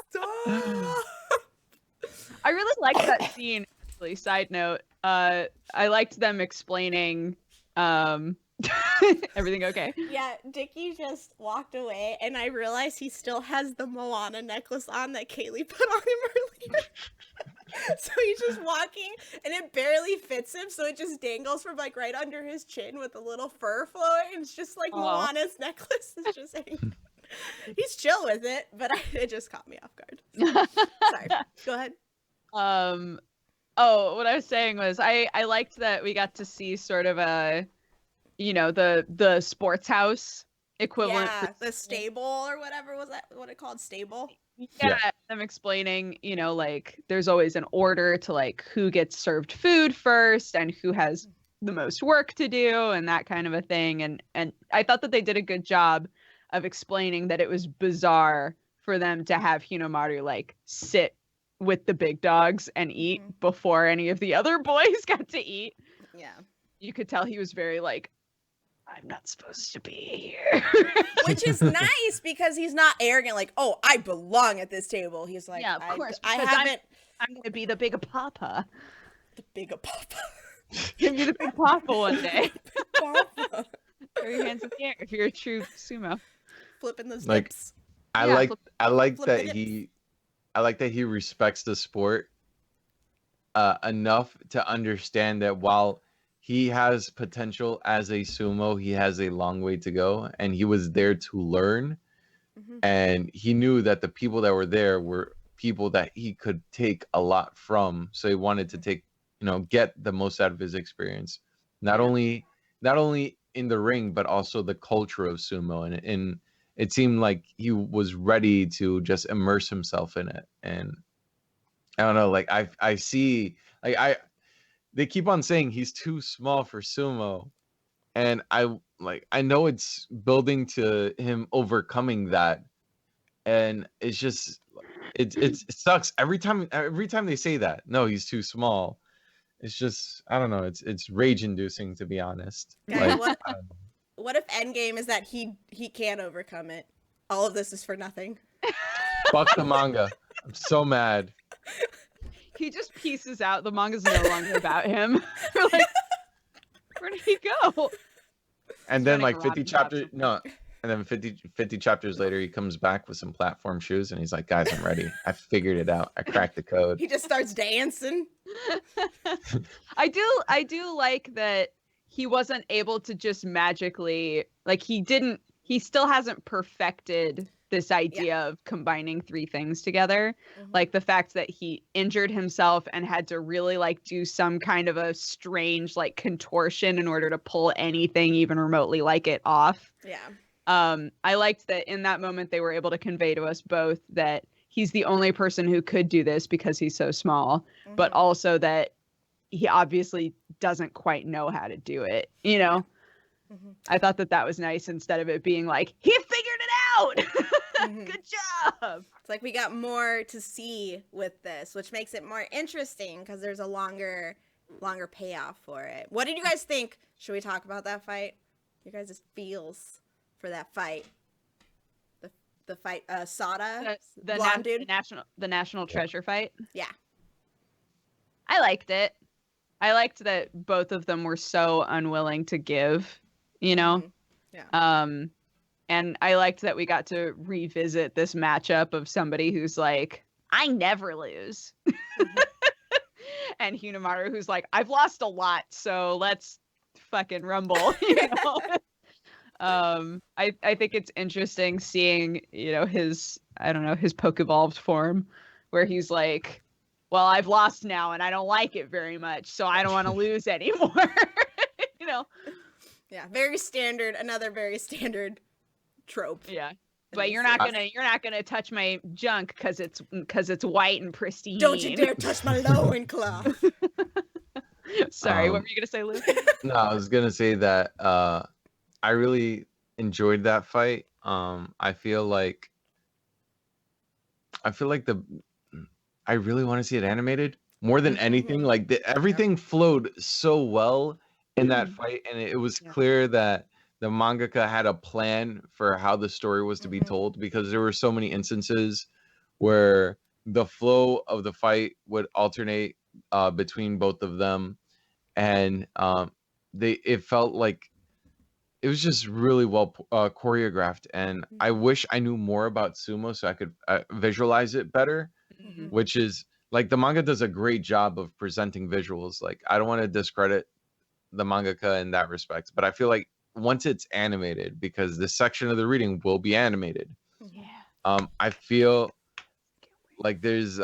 [SPEAKER 1] Stop.
[SPEAKER 2] I really liked that scene. Actually, side note, I liked them explaining. Everything okay?
[SPEAKER 1] Yeah, Dickie just walked away, and I realized he still has the Moana necklace on that Kaylee put on him earlier. So he's just walking, and it barely fits him, so it just dangles from like right under his chin with a little fur flowing. It's just like Moana's necklace is just hanging. He's chill with it, but it just caught me off guard. Sorry. Go ahead.
[SPEAKER 2] Oh, what I was saying was I liked that we got to see sort of a, the sports house equivalent.
[SPEAKER 1] Yeah, the stable or whatever, was that what it called? Stable?
[SPEAKER 2] Yeah, them explaining, like there's always an order to like who gets served food first and who has the most work to do and that kind of a thing. And I thought that they did a good job of explaining that it was bizarre for them to have Hinomaru like sit with the big dogs and eat before any of the other boys got to eat.
[SPEAKER 1] Yeah.
[SPEAKER 2] You could tell he was very like, I'm not supposed to be here.
[SPEAKER 1] Which is nice because he's not arrogant, like, oh, I belong at this table. He's like,
[SPEAKER 2] yeah, of course.
[SPEAKER 1] I haven't.
[SPEAKER 2] I'm going to be the big papa.
[SPEAKER 1] The big papa.
[SPEAKER 2] Give you the big papa one day.
[SPEAKER 1] Big papa.
[SPEAKER 2] Throw your hands in the air if you're a true sumo.
[SPEAKER 1] Flipping those
[SPEAKER 3] Like,
[SPEAKER 1] dips.
[SPEAKER 3] I like
[SPEAKER 1] flip
[SPEAKER 3] that
[SPEAKER 1] the
[SPEAKER 3] he respects the sport enough to understand that while he has potential as a sumo, he has a long way to go, and he was there to learn. And he knew that the people that were there were people that he could take a lot from, so he wanted to take get the most out of his experience. Not only in the ring, but also the culture of sumo, and it seemed like he was ready to just immerse himself in it. And I don't know, like I see, like they keep on saying he's too small for sumo, and I know it's building to him overcoming that, and it's just it sucks every time they say that. No, he's too small. It's just, I don't know, it's rage inducing, to be honest.
[SPEAKER 1] Guys,
[SPEAKER 3] Like, I don't know.
[SPEAKER 1] what if Endgame is that he can't overcome it? All of this is for nothing.
[SPEAKER 3] Fuck the manga. I'm so mad.
[SPEAKER 2] He just pieces out. The manga's no longer about him. We're like, where did he go?
[SPEAKER 3] And then
[SPEAKER 2] running
[SPEAKER 3] like
[SPEAKER 2] around
[SPEAKER 3] 50
[SPEAKER 2] and
[SPEAKER 3] chapters,
[SPEAKER 2] something.
[SPEAKER 3] no, and then 50 chapters later, he comes back with some platform shoes, and he's like, "Guys, I'm ready. I figured it out. I cracked the code."
[SPEAKER 1] He just starts dancing.
[SPEAKER 2] I do like that he wasn't able to just magically, like, he still hasn't perfected this idea of combining three things together. Like the fact that he injured himself and had to really like do some kind of a strange like contortion in order to pull anything even remotely like it off.
[SPEAKER 1] Yeah.
[SPEAKER 2] I liked that in that moment they were able to convey to us both that he's the only person who could do this because he's so small, but also that he obviously doesn't quite know how to do it, you know? I thought that was nice instead of it being like, he figured it out! Good job!
[SPEAKER 1] It's like we got more to see with this, which makes it more interesting because there's a longer payoff for it. What did you guys think? Should we talk about that fight? You guys' feels for that fight? The fight, Sada, blonde dude?
[SPEAKER 2] The national treasure fight.
[SPEAKER 1] Yeah.
[SPEAKER 2] I liked it. I liked that both of them were so unwilling to give, you know?
[SPEAKER 1] Yeah.
[SPEAKER 2] And I liked that we got to revisit this matchup of somebody who's like, I never lose. And Hinomaru who's like, I've lost a lot, so let's fucking rumble, you know? I think it's interesting seeing, his Pokevolved form where he's like, well, I've lost now and I don't like it very much, so I don't want to lose anymore. You know?
[SPEAKER 1] Yeah, another very standard trope.
[SPEAKER 2] Yeah. But you're not gonna touch my junk because it's white and pristine.
[SPEAKER 1] Don't you dare touch my loincloth.
[SPEAKER 2] Sorry, what were you gonna say, Luke?
[SPEAKER 3] No, I was gonna say that I really enjoyed that fight. I feel like I really want to see it animated more than anything. Like everything flowed so well in that fight, and it was clear that the mangaka had a plan for how the story was to be told, because there were so many instances where the flow of the fight would alternate between both of them, and it felt like it was just really well choreographed. And I wish I knew more about sumo so I could visualize it better, which is like the manga does a great job of presenting visuals. Like, I don't want to discredit the mangaka in that respect, but I feel like once it's animated, because this section of the reading will be animated, I feel like there's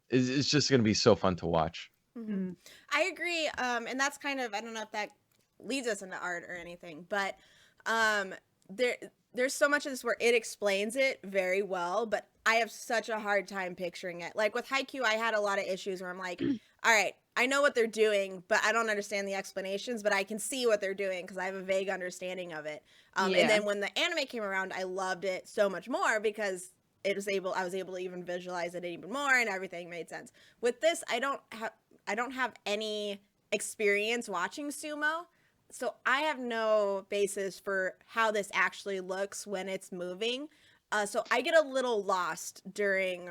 [SPEAKER 3] it's just gonna be so fun to watch.
[SPEAKER 1] I agree, and that's kind of, I don't know if that leads us into art or anything, but there's so much of this where it explains it very well, but I have such a hard time picturing it. Like with Haikyuu, I had a lot of issues where I'm like, all right, I know what they're doing, but I don't understand the explanations, but I can see what they're doing because I have a vague understanding of it. And then when the anime came around, I loved it so much more because I was able to even visualize it even more, and everything made sense. With this, I don't have any experience watching sumo, so I have no basis for how this actually looks when it's moving. So I get a little lost during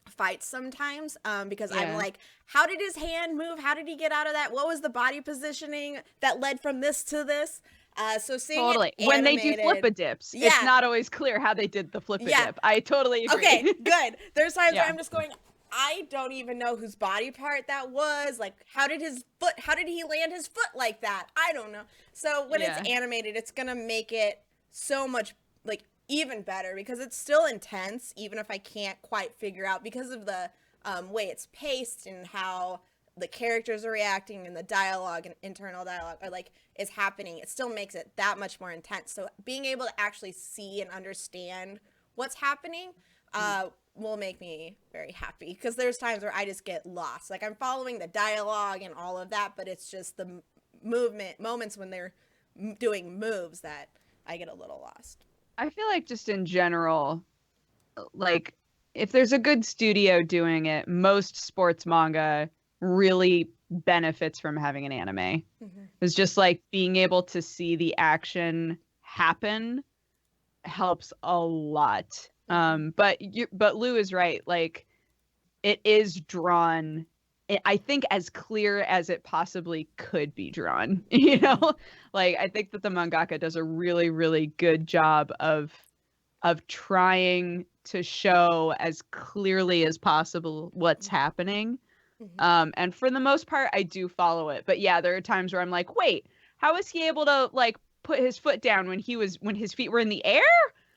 [SPEAKER 1] fights sometimes because I'm like, how did his hand move? How did he get out of that? What was the body positioning that led from this to this? So seeing it animated,
[SPEAKER 2] when they do flip-a-dips, it's not always clear how they did the flip-a-dip. I totally agree.
[SPEAKER 1] Okay, good. There's times where I'm just going, I don't even know whose body part that was. Like, how did he land his foot like that? I don't know. So when it's animated, it's gonna make it so much, like, even better, because it's still intense, even if I can't quite figure out, because of the way it's paced and how the characters are reacting and the dialogue and internal dialogue are like is happening, it still makes it that much more intense. So being able to actually see and understand what's happening will make me very happy, because there's times where I just get lost. Like I'm following the dialogue and all of that, but it's just the moments when they're doing moves that I get a little lost.
[SPEAKER 2] I feel like just in general, like if there's a good studio doing it, most sports manga really benefits from having an anime. It's just like being able to see the action happen helps a lot. But Lou is right. Like it is drawn, I think, as clear as it possibly could be drawn. You know, like I think that the mangaka does a really, really good job of trying to show as clearly as possible what's happening. And for the most part, I do follow it. But yeah, there are times where I'm like, wait, how was he able to like put his foot down when his feet were in the air?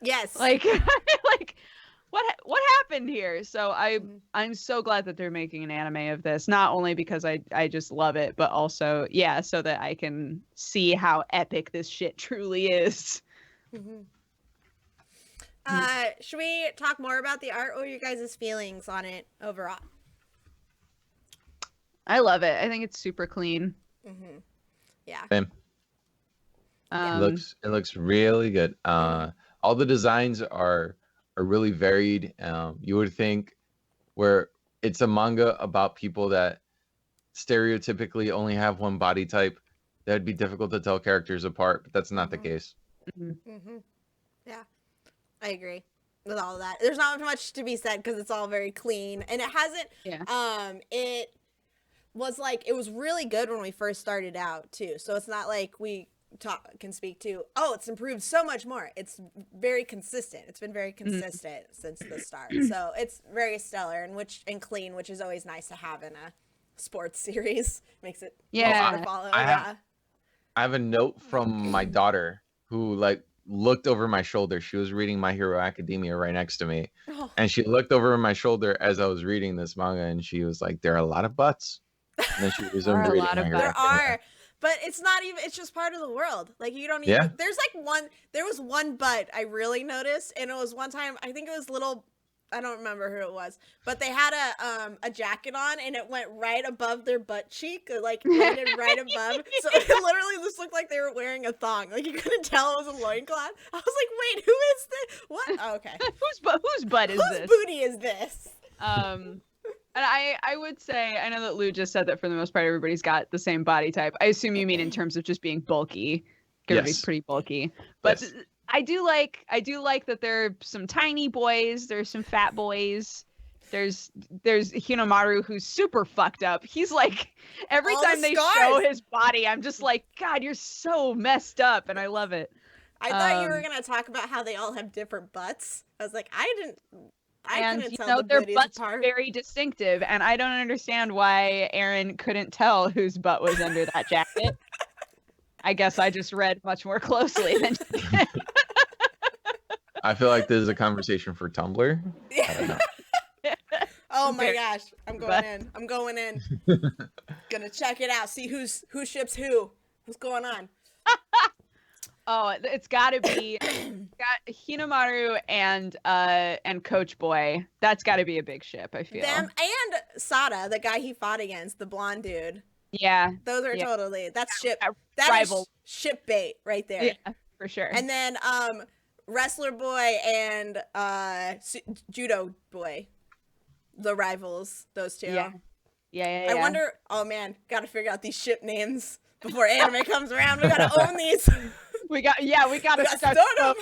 [SPEAKER 1] Yes.
[SPEAKER 2] Like, like what happened here? So I'm so glad that they're making an anime of this, not only because I just love it, but also, yeah, so that I can see how epic this shit truly is.
[SPEAKER 1] Should we talk more about the art? What are your guys' feelings on it overall?
[SPEAKER 2] I love it. I think it's super clean.
[SPEAKER 1] Yeah.
[SPEAKER 3] Same. It looks really good. All the designs are really varied. You would think where it's a manga about people that stereotypically only have one body type, that'd be difficult to tell characters apart, but that's not the case.
[SPEAKER 1] Yeah, I agree with all of that. There's not much to be said because it's all very clean, and it hasn't. It was like it was really good when we first started out too. So it's not like we can speak to, oh, it's improved so much more. It's very consistent. It's been very consistent since the start. So it's very stellar and clean, which is always nice to have in a sports series. Makes it easier to follow.
[SPEAKER 3] I have a note from my daughter who like looked over my shoulder. She was reading My Hero Academia right next to me. And she looked over my shoulder as I was reading this manga and she was like, there are a lot of butts. And then she resumed reading My Hero Academia.
[SPEAKER 1] There are. But it's not even, it's just part of the world. Like, you don't even, there's like there was one butt I really noticed, and it was one time, I think it was I don't remember who it was, but they had a jacket on, and it went right above their butt cheek, like landed right above. So it literally just looked like they were wearing a thong. Like, you couldn't tell it was a loincloth. I was like, wait, who is this? What? Oh, okay.
[SPEAKER 2] Whose butt is this?
[SPEAKER 1] Whose booty is this?
[SPEAKER 2] And I would say, I know that Lou just said that for the most part, everybody's got the same body type. I assume you mean in terms of just being bulky. Everybody's pretty bulky. But I do like that there are some tiny boys. There's some fat boys. There's Hinomaru, who's super fucked up. He's like, every time they show his body, I'm just like, God, you're so messed up. And I love it.
[SPEAKER 1] I thought you were going to talk about how they all have different butts. I was like, I couldn't tell
[SPEAKER 2] their butts are very distinctive, and I don't understand why Erin couldn't tell whose butt was under that jacket. I guess I just read much more closely than she did.
[SPEAKER 3] I feel like this is a conversation for Tumblr. I don't know.
[SPEAKER 1] Oh my gosh, I'm going in. Gonna check it out, see who ships who's going on.
[SPEAKER 2] Oh, it's got to be got Hinomaru and Coach Boy. That's got to be a big ship, I feel.
[SPEAKER 1] Them and Sada, the guy he fought against, the blonde dude.
[SPEAKER 2] Yeah.
[SPEAKER 1] Those are totally, that's ship. That
[SPEAKER 2] rival.
[SPEAKER 1] Is ship bait right there.
[SPEAKER 2] Yeah, for sure.
[SPEAKER 1] And then Wrestler Boy and Judo Boy, the rivals, those two.
[SPEAKER 2] Yeah.
[SPEAKER 1] I wonder, oh man, gotta figure out these ship names before anime comes around. We gotta own these.
[SPEAKER 2] We gotta start
[SPEAKER 1] them.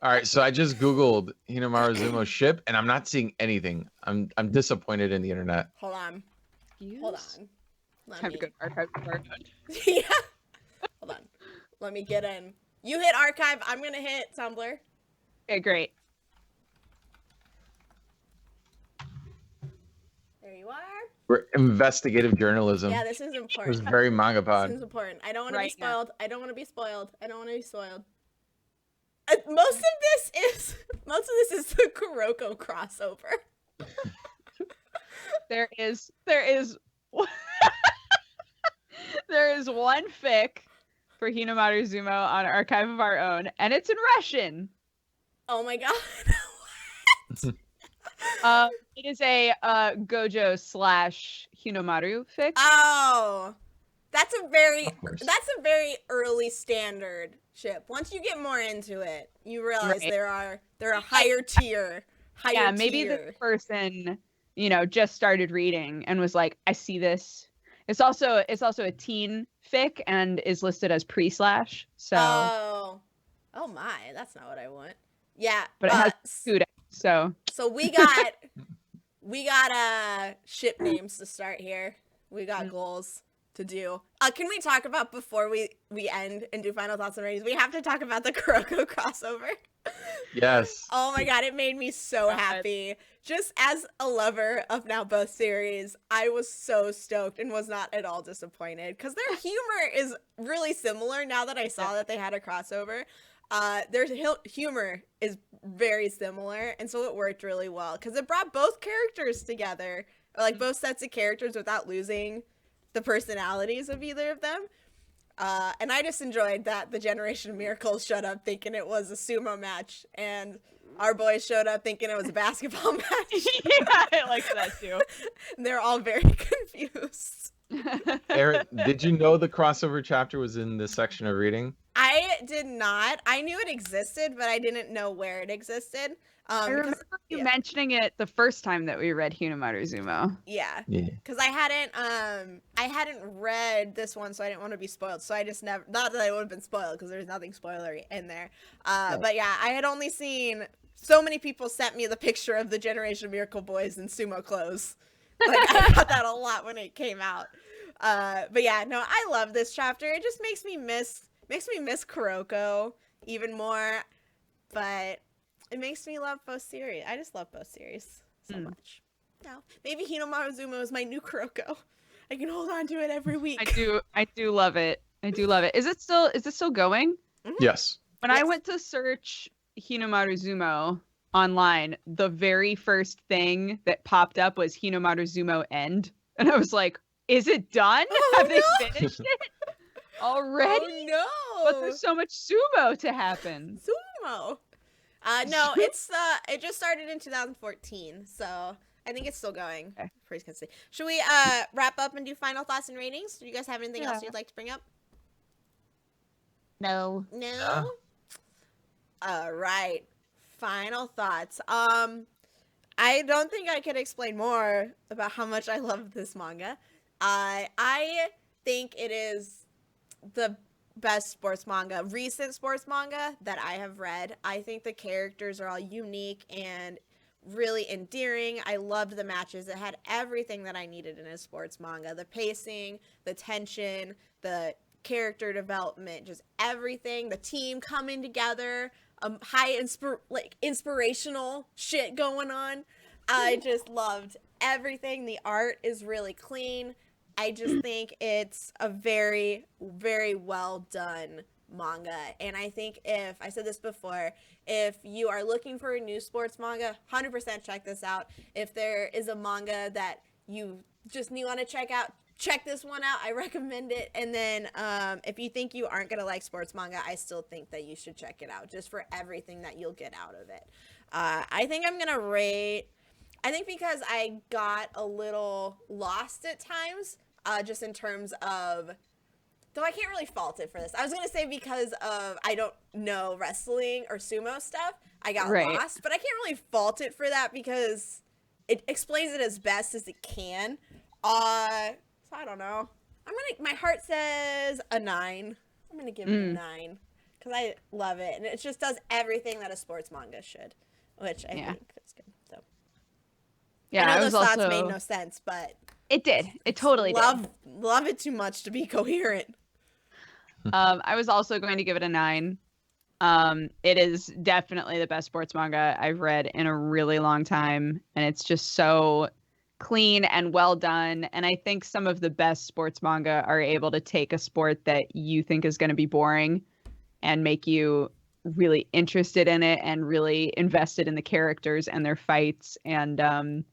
[SPEAKER 3] All right, so I just Googled Hinomaru Zumo ship, and I'm not seeing anything. I'm disappointed in the internet.
[SPEAKER 1] Hold on.
[SPEAKER 2] Time to go to archive.
[SPEAKER 1] Yeah. Hold on. Let me get in. You hit archive. I'm gonna hit Tumblr.
[SPEAKER 2] Okay, great.
[SPEAKER 1] There you are.
[SPEAKER 3] We're investigative journalism.
[SPEAKER 1] Yeah, this is important.
[SPEAKER 3] It was very MangaPod.
[SPEAKER 1] This is important. I don't want to be spoiled. I don't want to be spoiled. Most of this is the Kuroko crossover.
[SPEAKER 2] there is there is one fic for Hinomaru Zumo on Archive of Our Own, and it's in Russian.
[SPEAKER 1] Oh my god.
[SPEAKER 2] It is a Gojo / Hinomaru fic.
[SPEAKER 1] Oh. That's a
[SPEAKER 3] course.
[SPEAKER 1] very early standard ship. Once you get more into it, you realize
[SPEAKER 2] Right.
[SPEAKER 1] there are higher tier.
[SPEAKER 2] Yeah, maybe this person, just started reading and was like, I see this. It's also a teen fic and is listed as pre-slash. So
[SPEAKER 1] Oh my, that's not what I want. Yeah,
[SPEAKER 2] but it has Kuda, so
[SPEAKER 1] we got ship names to start here. We got goals to do. Can we talk about, before we end and do final thoughts and ratings, we have to talk about the Kuroko crossover.
[SPEAKER 3] Yes.
[SPEAKER 1] Oh my god, it made me so happy. Just as a lover of now both series, I was so stoked and was not at all disappointed because their humor is really similar now that I saw that they had a crossover. Their humor is very similar, and so it worked really well because it brought both characters together, or like both sets of characters, without losing the personalities of either of them. And I just enjoyed that the Generation of Miracles showed up thinking it was a sumo match, and our boys showed up thinking it was a basketball match.
[SPEAKER 2] yeah, I like that too.
[SPEAKER 1] And they're all very confused.
[SPEAKER 3] Erin, did you know the crossover chapter was in this section of reading?
[SPEAKER 1] I did not. I knew it existed, but I didn't know where it existed.
[SPEAKER 2] I remember you mentioning it the first time that we read Hinomaru Zumo.
[SPEAKER 1] Yeah.
[SPEAKER 3] Yeah.
[SPEAKER 1] Because I hadn't read this one, so I didn't want to be spoiled. So I just never, not that I would have been spoiled, because there's nothing spoilery in there. But yeah, I had only seen, so many people sent me the picture of the Generation of Miracle Boys in sumo clothes. Like, I got that a lot when it came out. But yeah, no, I love this chapter. It just makes me miss Kuroko even more. But it makes me love both series. I just love both series so much. No, maybe Hinomaru Zumo is my new Kuroko. I can hold on to it every week.
[SPEAKER 2] I do love it. I do love it. Is it still going?
[SPEAKER 1] Mm-hmm.
[SPEAKER 3] Yes.
[SPEAKER 2] When I went to search Hinomaru Zumo online, the very first thing that popped up was Hinomaru Zumo End. And I was like, is it done? Have they finished it already?
[SPEAKER 1] Oh no!
[SPEAKER 2] But there's so much sumo to happen.
[SPEAKER 1] Zumo. No, it just started in 2014, so I think it's still going.
[SPEAKER 2] Okay.
[SPEAKER 1] Pretty consistent. Should we wrap up and do final thoughts and ratings? Do you guys have anything else you'd like to bring up?
[SPEAKER 2] No.
[SPEAKER 1] No.
[SPEAKER 3] Yeah.
[SPEAKER 1] All right. Final thoughts. I don't think I could explain more about how much I love this manga. I think it is the best sports manga, recent sports manga that I have read. I think the characters are all unique and really endearing. I loved the matches. It had everything that I needed in a sports manga. The pacing, the tension, the character development, just everything. The team coming together, high inspirational shit going on. I just loved everything. The art is really clean. I just think it's a very, very well done manga. And I think, if I said this before, if you are looking for a new sports manga, 100% check this out. If there is a manga that you want to check out, check this one out. I recommend it. And then if you think you aren't going to like sports manga, I still think that you should check it out, just for everything that you'll get out of it. I think I'm going to rate, I think because I got a little lost at times, just in terms of, though I can't really fault it for this. I was going to say because of I don't know wrestling or sumo stuff, I got lost, but I can't really fault it for that because it explains it as best as it can. So I don't know. My heart says a 9. I'm going to give it a 9 because I love it. And it just does everything that a sports manga should, which I think is good. So
[SPEAKER 2] yeah,
[SPEAKER 1] I know those thoughts made no sense, but
[SPEAKER 2] it did. It totally did.
[SPEAKER 1] Love it too much to be coherent.
[SPEAKER 2] I was also going to give it a 9. It is definitely the best sports manga I've read in a really long time, and it's just so clean and well done. And I think some of the best sports manga are able to take a sport that you think is going to be boring and make you really interested in it and really invested in the characters and their fights. And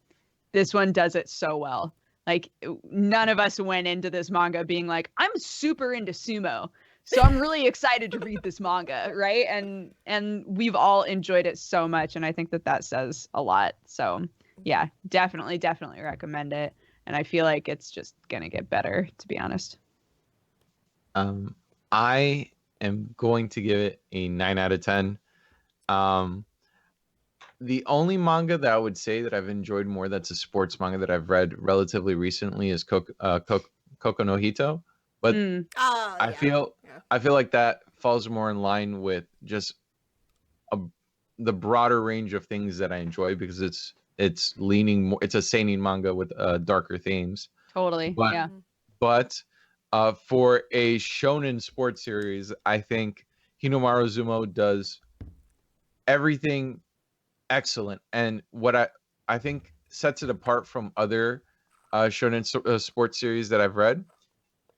[SPEAKER 2] this one does it so well. Like, none of us went into this manga being like, I'm super into sumo, so I'm really excited to read this manga, right? And we've all enjoyed it so much, and I think that says a lot. So yeah, definitely recommend it. And I feel like it's just gonna get better, to be honest.
[SPEAKER 3] I am going to give it a 9 out of 10. The only manga that I would say that I've enjoyed more that's a sports manga that I've read relatively recently is Koko no Hito, but
[SPEAKER 1] Oh,
[SPEAKER 3] I
[SPEAKER 1] yeah.
[SPEAKER 3] feel
[SPEAKER 1] Yeah.
[SPEAKER 3] I feel like that falls more in line with just the broader range of things that I enjoy, because it's leaning more, it's a seinen manga with darker themes.
[SPEAKER 2] Totally.
[SPEAKER 3] But
[SPEAKER 2] Yeah.
[SPEAKER 3] but for a shonen sports series, I think Hinomaru Zumo does everything excellent, and what I think sets it apart from other shonen sports series that I've read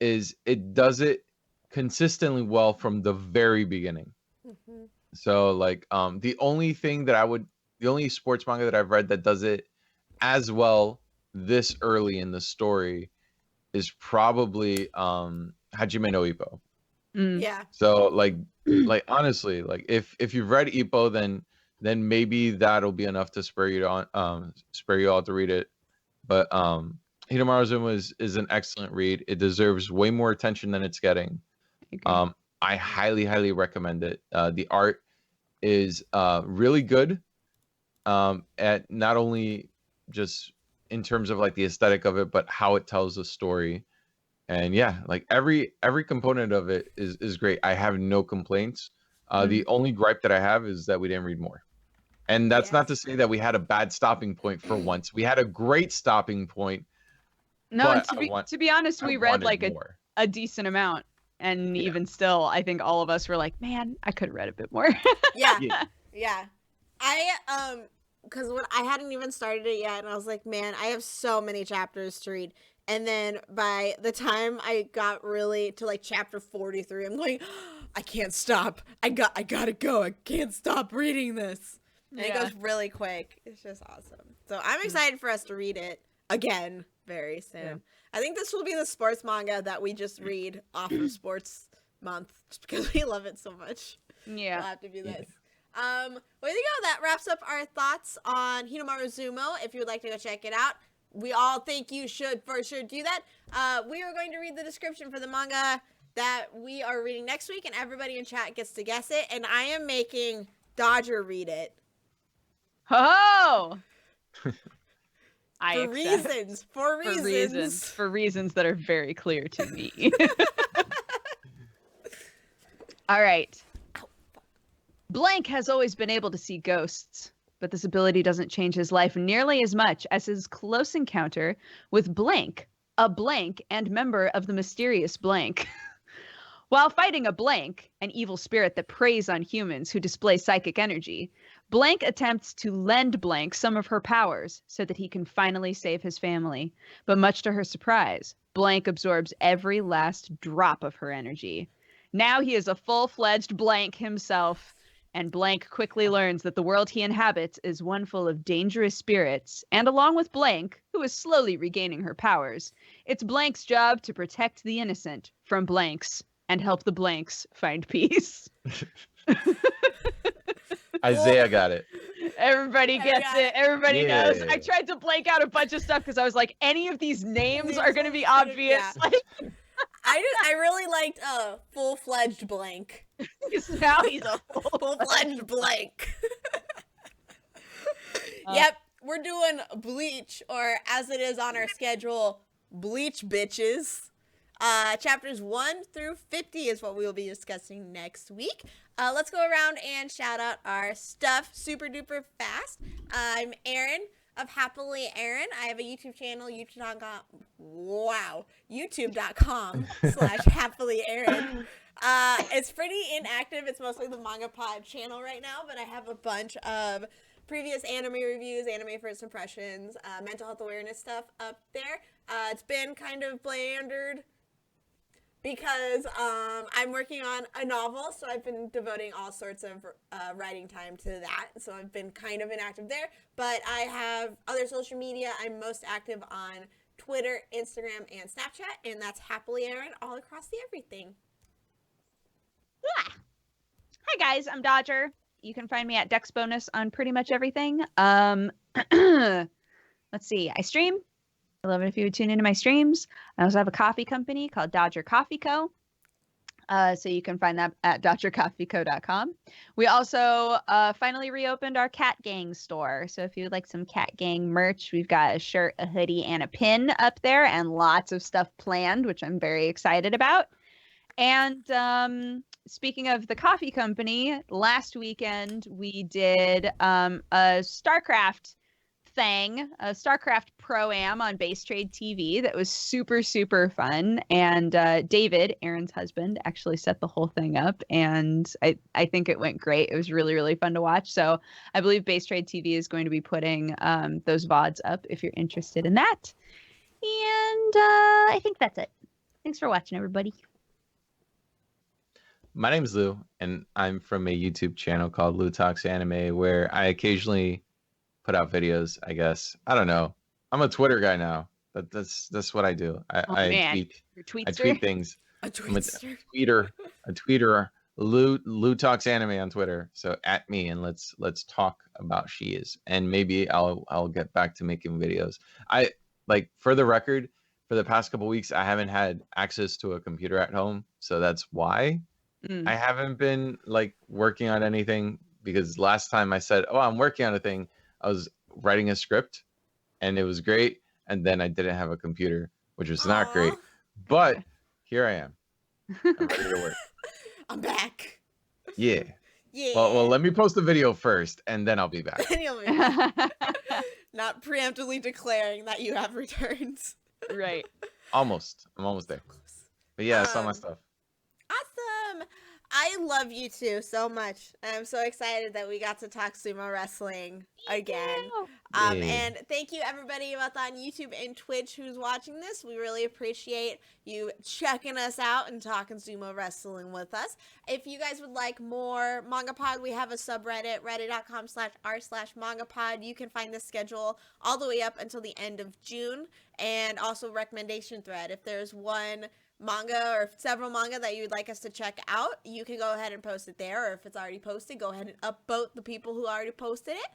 [SPEAKER 3] is it does it consistently well from the very beginning.
[SPEAKER 1] Mm-hmm.
[SPEAKER 3] So like the only sports manga that I've read that does it as well this early in the story is probably Hajime no Ippo.
[SPEAKER 1] Yeah.
[SPEAKER 3] So like honestly, like if you've read Ippo, then maybe that'll be enough to spur you all to read it. But Hinomaru Zumo is an excellent read. It deserves way more attention than it's getting. I highly recommend it. The art is really good, at not only just in terms of like the aesthetic of it, but how it tells the story. And yeah, like every component of it is great. I have no complaints. The only gripe that I have is that we didn't read more. And that's not to
[SPEAKER 1] Yes.
[SPEAKER 3] say that we had a bad stopping point for once. We had a great stopping point,
[SPEAKER 2] No, and
[SPEAKER 3] but
[SPEAKER 2] to be honest,
[SPEAKER 3] I
[SPEAKER 2] we read
[SPEAKER 3] wanted
[SPEAKER 2] like
[SPEAKER 3] more.
[SPEAKER 2] a decent amount, and
[SPEAKER 3] Yeah.
[SPEAKER 2] even still, I think all of us were like, man, I could have read a bit more.
[SPEAKER 1] Yeah.
[SPEAKER 3] Yeah.
[SPEAKER 1] Yeah. Because when I hadn't even started it yet, and I was like, man, I have so many chapters to read. And then by the time I got really to like chapter 43, I'm going, I can't stop. I gotta go. I can't stop reading this. And it goes really quick. It's just awesome. So I'm excited for us to read it again very soon.
[SPEAKER 2] Yeah.
[SPEAKER 1] I think this will be the sports manga that we just read off of sports month just because we love it so much.
[SPEAKER 2] Yeah.
[SPEAKER 1] We'll have to do this. Well, there you go. That wraps up our thoughts on Hinomaru Zumo. If you would like to go check it out, we all think you should for sure do that. We are going to read the description for the manga that we are reading next week, and everybody in chat gets to guess it. And I am making Dodger read it.
[SPEAKER 2] Oh!
[SPEAKER 1] For
[SPEAKER 2] reasons that are very clear to me. All right. Blank has always been able to see ghosts, but this ability doesn't change his life nearly as much as his close encounter with Blank, a Blank and member of the mysterious Blank. While fighting a Blank, an evil spirit that preys on humans who display psychic energy, Blank attempts to lend Blank some of her powers so that he can finally save his family. But much to her surprise, Blank absorbs every last drop of her energy. Now he is a full-fledged Blank himself, and Blank quickly learns that the world he inhabits is one full of dangerous spirits, and along with Blank, who is slowly regaining her powers, it's Blank's job to protect the innocent from Blanks and help the Blanks find peace.
[SPEAKER 3] Isaiah got it.
[SPEAKER 2] Everybody gets it. Everybody knows.
[SPEAKER 3] Yeah.
[SPEAKER 2] I tried to blank out a bunch of stuff because I was like, any of these names are going to be obvious.
[SPEAKER 1] Yeah.
[SPEAKER 2] Like,
[SPEAKER 1] I really liked full-fledged Blank.
[SPEAKER 2] now he's a
[SPEAKER 1] Full-fledged Blank. Yep, we're doing Bleach, or as it is on our schedule, Bleach Bitches. Chapters 1 through 50 is what we will be discussing next week. Let's go around and shout out our stuff super duper fast. I'm Erin of Happily Erin. I have a YouTube channel, youtube.com/Happily Erin. It's pretty inactive. It's mostly the MangaPod channel right now, but I have a bunch of previous anime reviews, anime first impressions, mental health awareness stuff up there. It's been kind of blandered because I'm working on a novel, so I've been devoting all sorts of writing time to that. So I've been kind of inactive there, but I have other social media. I'm most active on Twitter, Instagram, and Snapchat, and that's Happily Erin all across the everything.
[SPEAKER 2] Yeah. Hi guys, I'm Dodger. You can find me at Dex Bonus on pretty much everything. Let's see. I stream. I love it if you would tune into my streams. I also have a coffee company called Dodger Coffee Co. So you can find that at dodgercoffeeco.com. We also finally reopened our Cat Gang store. So if you would like some Cat Gang merch, we've got a shirt, a hoodie, and a pin up there, and lots of stuff planned, which I'm very excited about. And speaking of the coffee company, last weekend we did a StarCraft thing, a StarCraft Pro-Am on Base Trade TV that was super, super fun. And David, Erin's husband, actually set the whole thing up. And I think it went great. It was really, really fun to watch. So I believe Base Trade TV is going to be putting those VODs up if you're interested in that. And I think that's it. Thanks for watching, everybody.
[SPEAKER 3] My name's Lou, and I'm from a YouTube channel called Lou Talks Anime, where I occasionally put out videos, I guess. I don't know. I'm a Twitter guy now. That's what I do. I tweet.
[SPEAKER 2] Your
[SPEAKER 3] I
[SPEAKER 2] tweetster?
[SPEAKER 3] tweet things.
[SPEAKER 1] A
[SPEAKER 3] I'm a
[SPEAKER 1] tweetster.
[SPEAKER 3] tweeter. Lou Talks Anime on Twitter. So at me and let's talk about She Is. And maybe I'll get back to making videos. I like, for the record, for the past couple weeks I haven't had access to a computer at home, so that's why I haven't been like working on anything, because last time I said, "Oh, I'm working on a thing," I was writing a script and it was great, and then I didn't have a computer, which was not great.
[SPEAKER 1] Aw.
[SPEAKER 3] But here I am. I'm ready to work.
[SPEAKER 1] I'm back.
[SPEAKER 3] Yeah.
[SPEAKER 1] Yeah.
[SPEAKER 3] Well, let me post the video first, and then I'll be back.
[SPEAKER 1] And you'll be back. Not preemptively declaring that you have returned.
[SPEAKER 2] Right.
[SPEAKER 3] Almost. I'm almost there. But yeah, I saw my stuff.
[SPEAKER 1] Awesome. I love you two so much. I'm so excited that we got to talk sumo wrestling again.
[SPEAKER 3] Yay.
[SPEAKER 1] And thank you everybody both on YouTube and Twitch who's watching this. We really appreciate you checking us out and talking sumo wrestling with us. If you guys would like more MangaPod, we have a subreddit, reddit.com/r/MangaPod. You can find the schedule all the way up until the end of June, and also recommendation thread. If there's one manga or several manga that you would like us to check out, you can go ahead and post it there, or if it's already posted, go ahead and upvote the people who already posted it.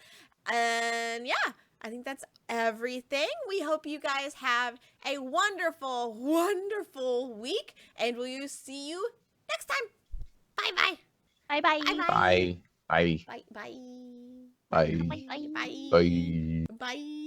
[SPEAKER 1] And yeah, I think that's everything. We hope you guys have a wonderful, wonderful week, and we'll see you next time. Bye-bye.
[SPEAKER 2] Bye-bye.
[SPEAKER 3] Bye. Bye.
[SPEAKER 1] Bye. Bye.
[SPEAKER 3] Bye.
[SPEAKER 1] Bye.
[SPEAKER 3] Bye.
[SPEAKER 1] Bye.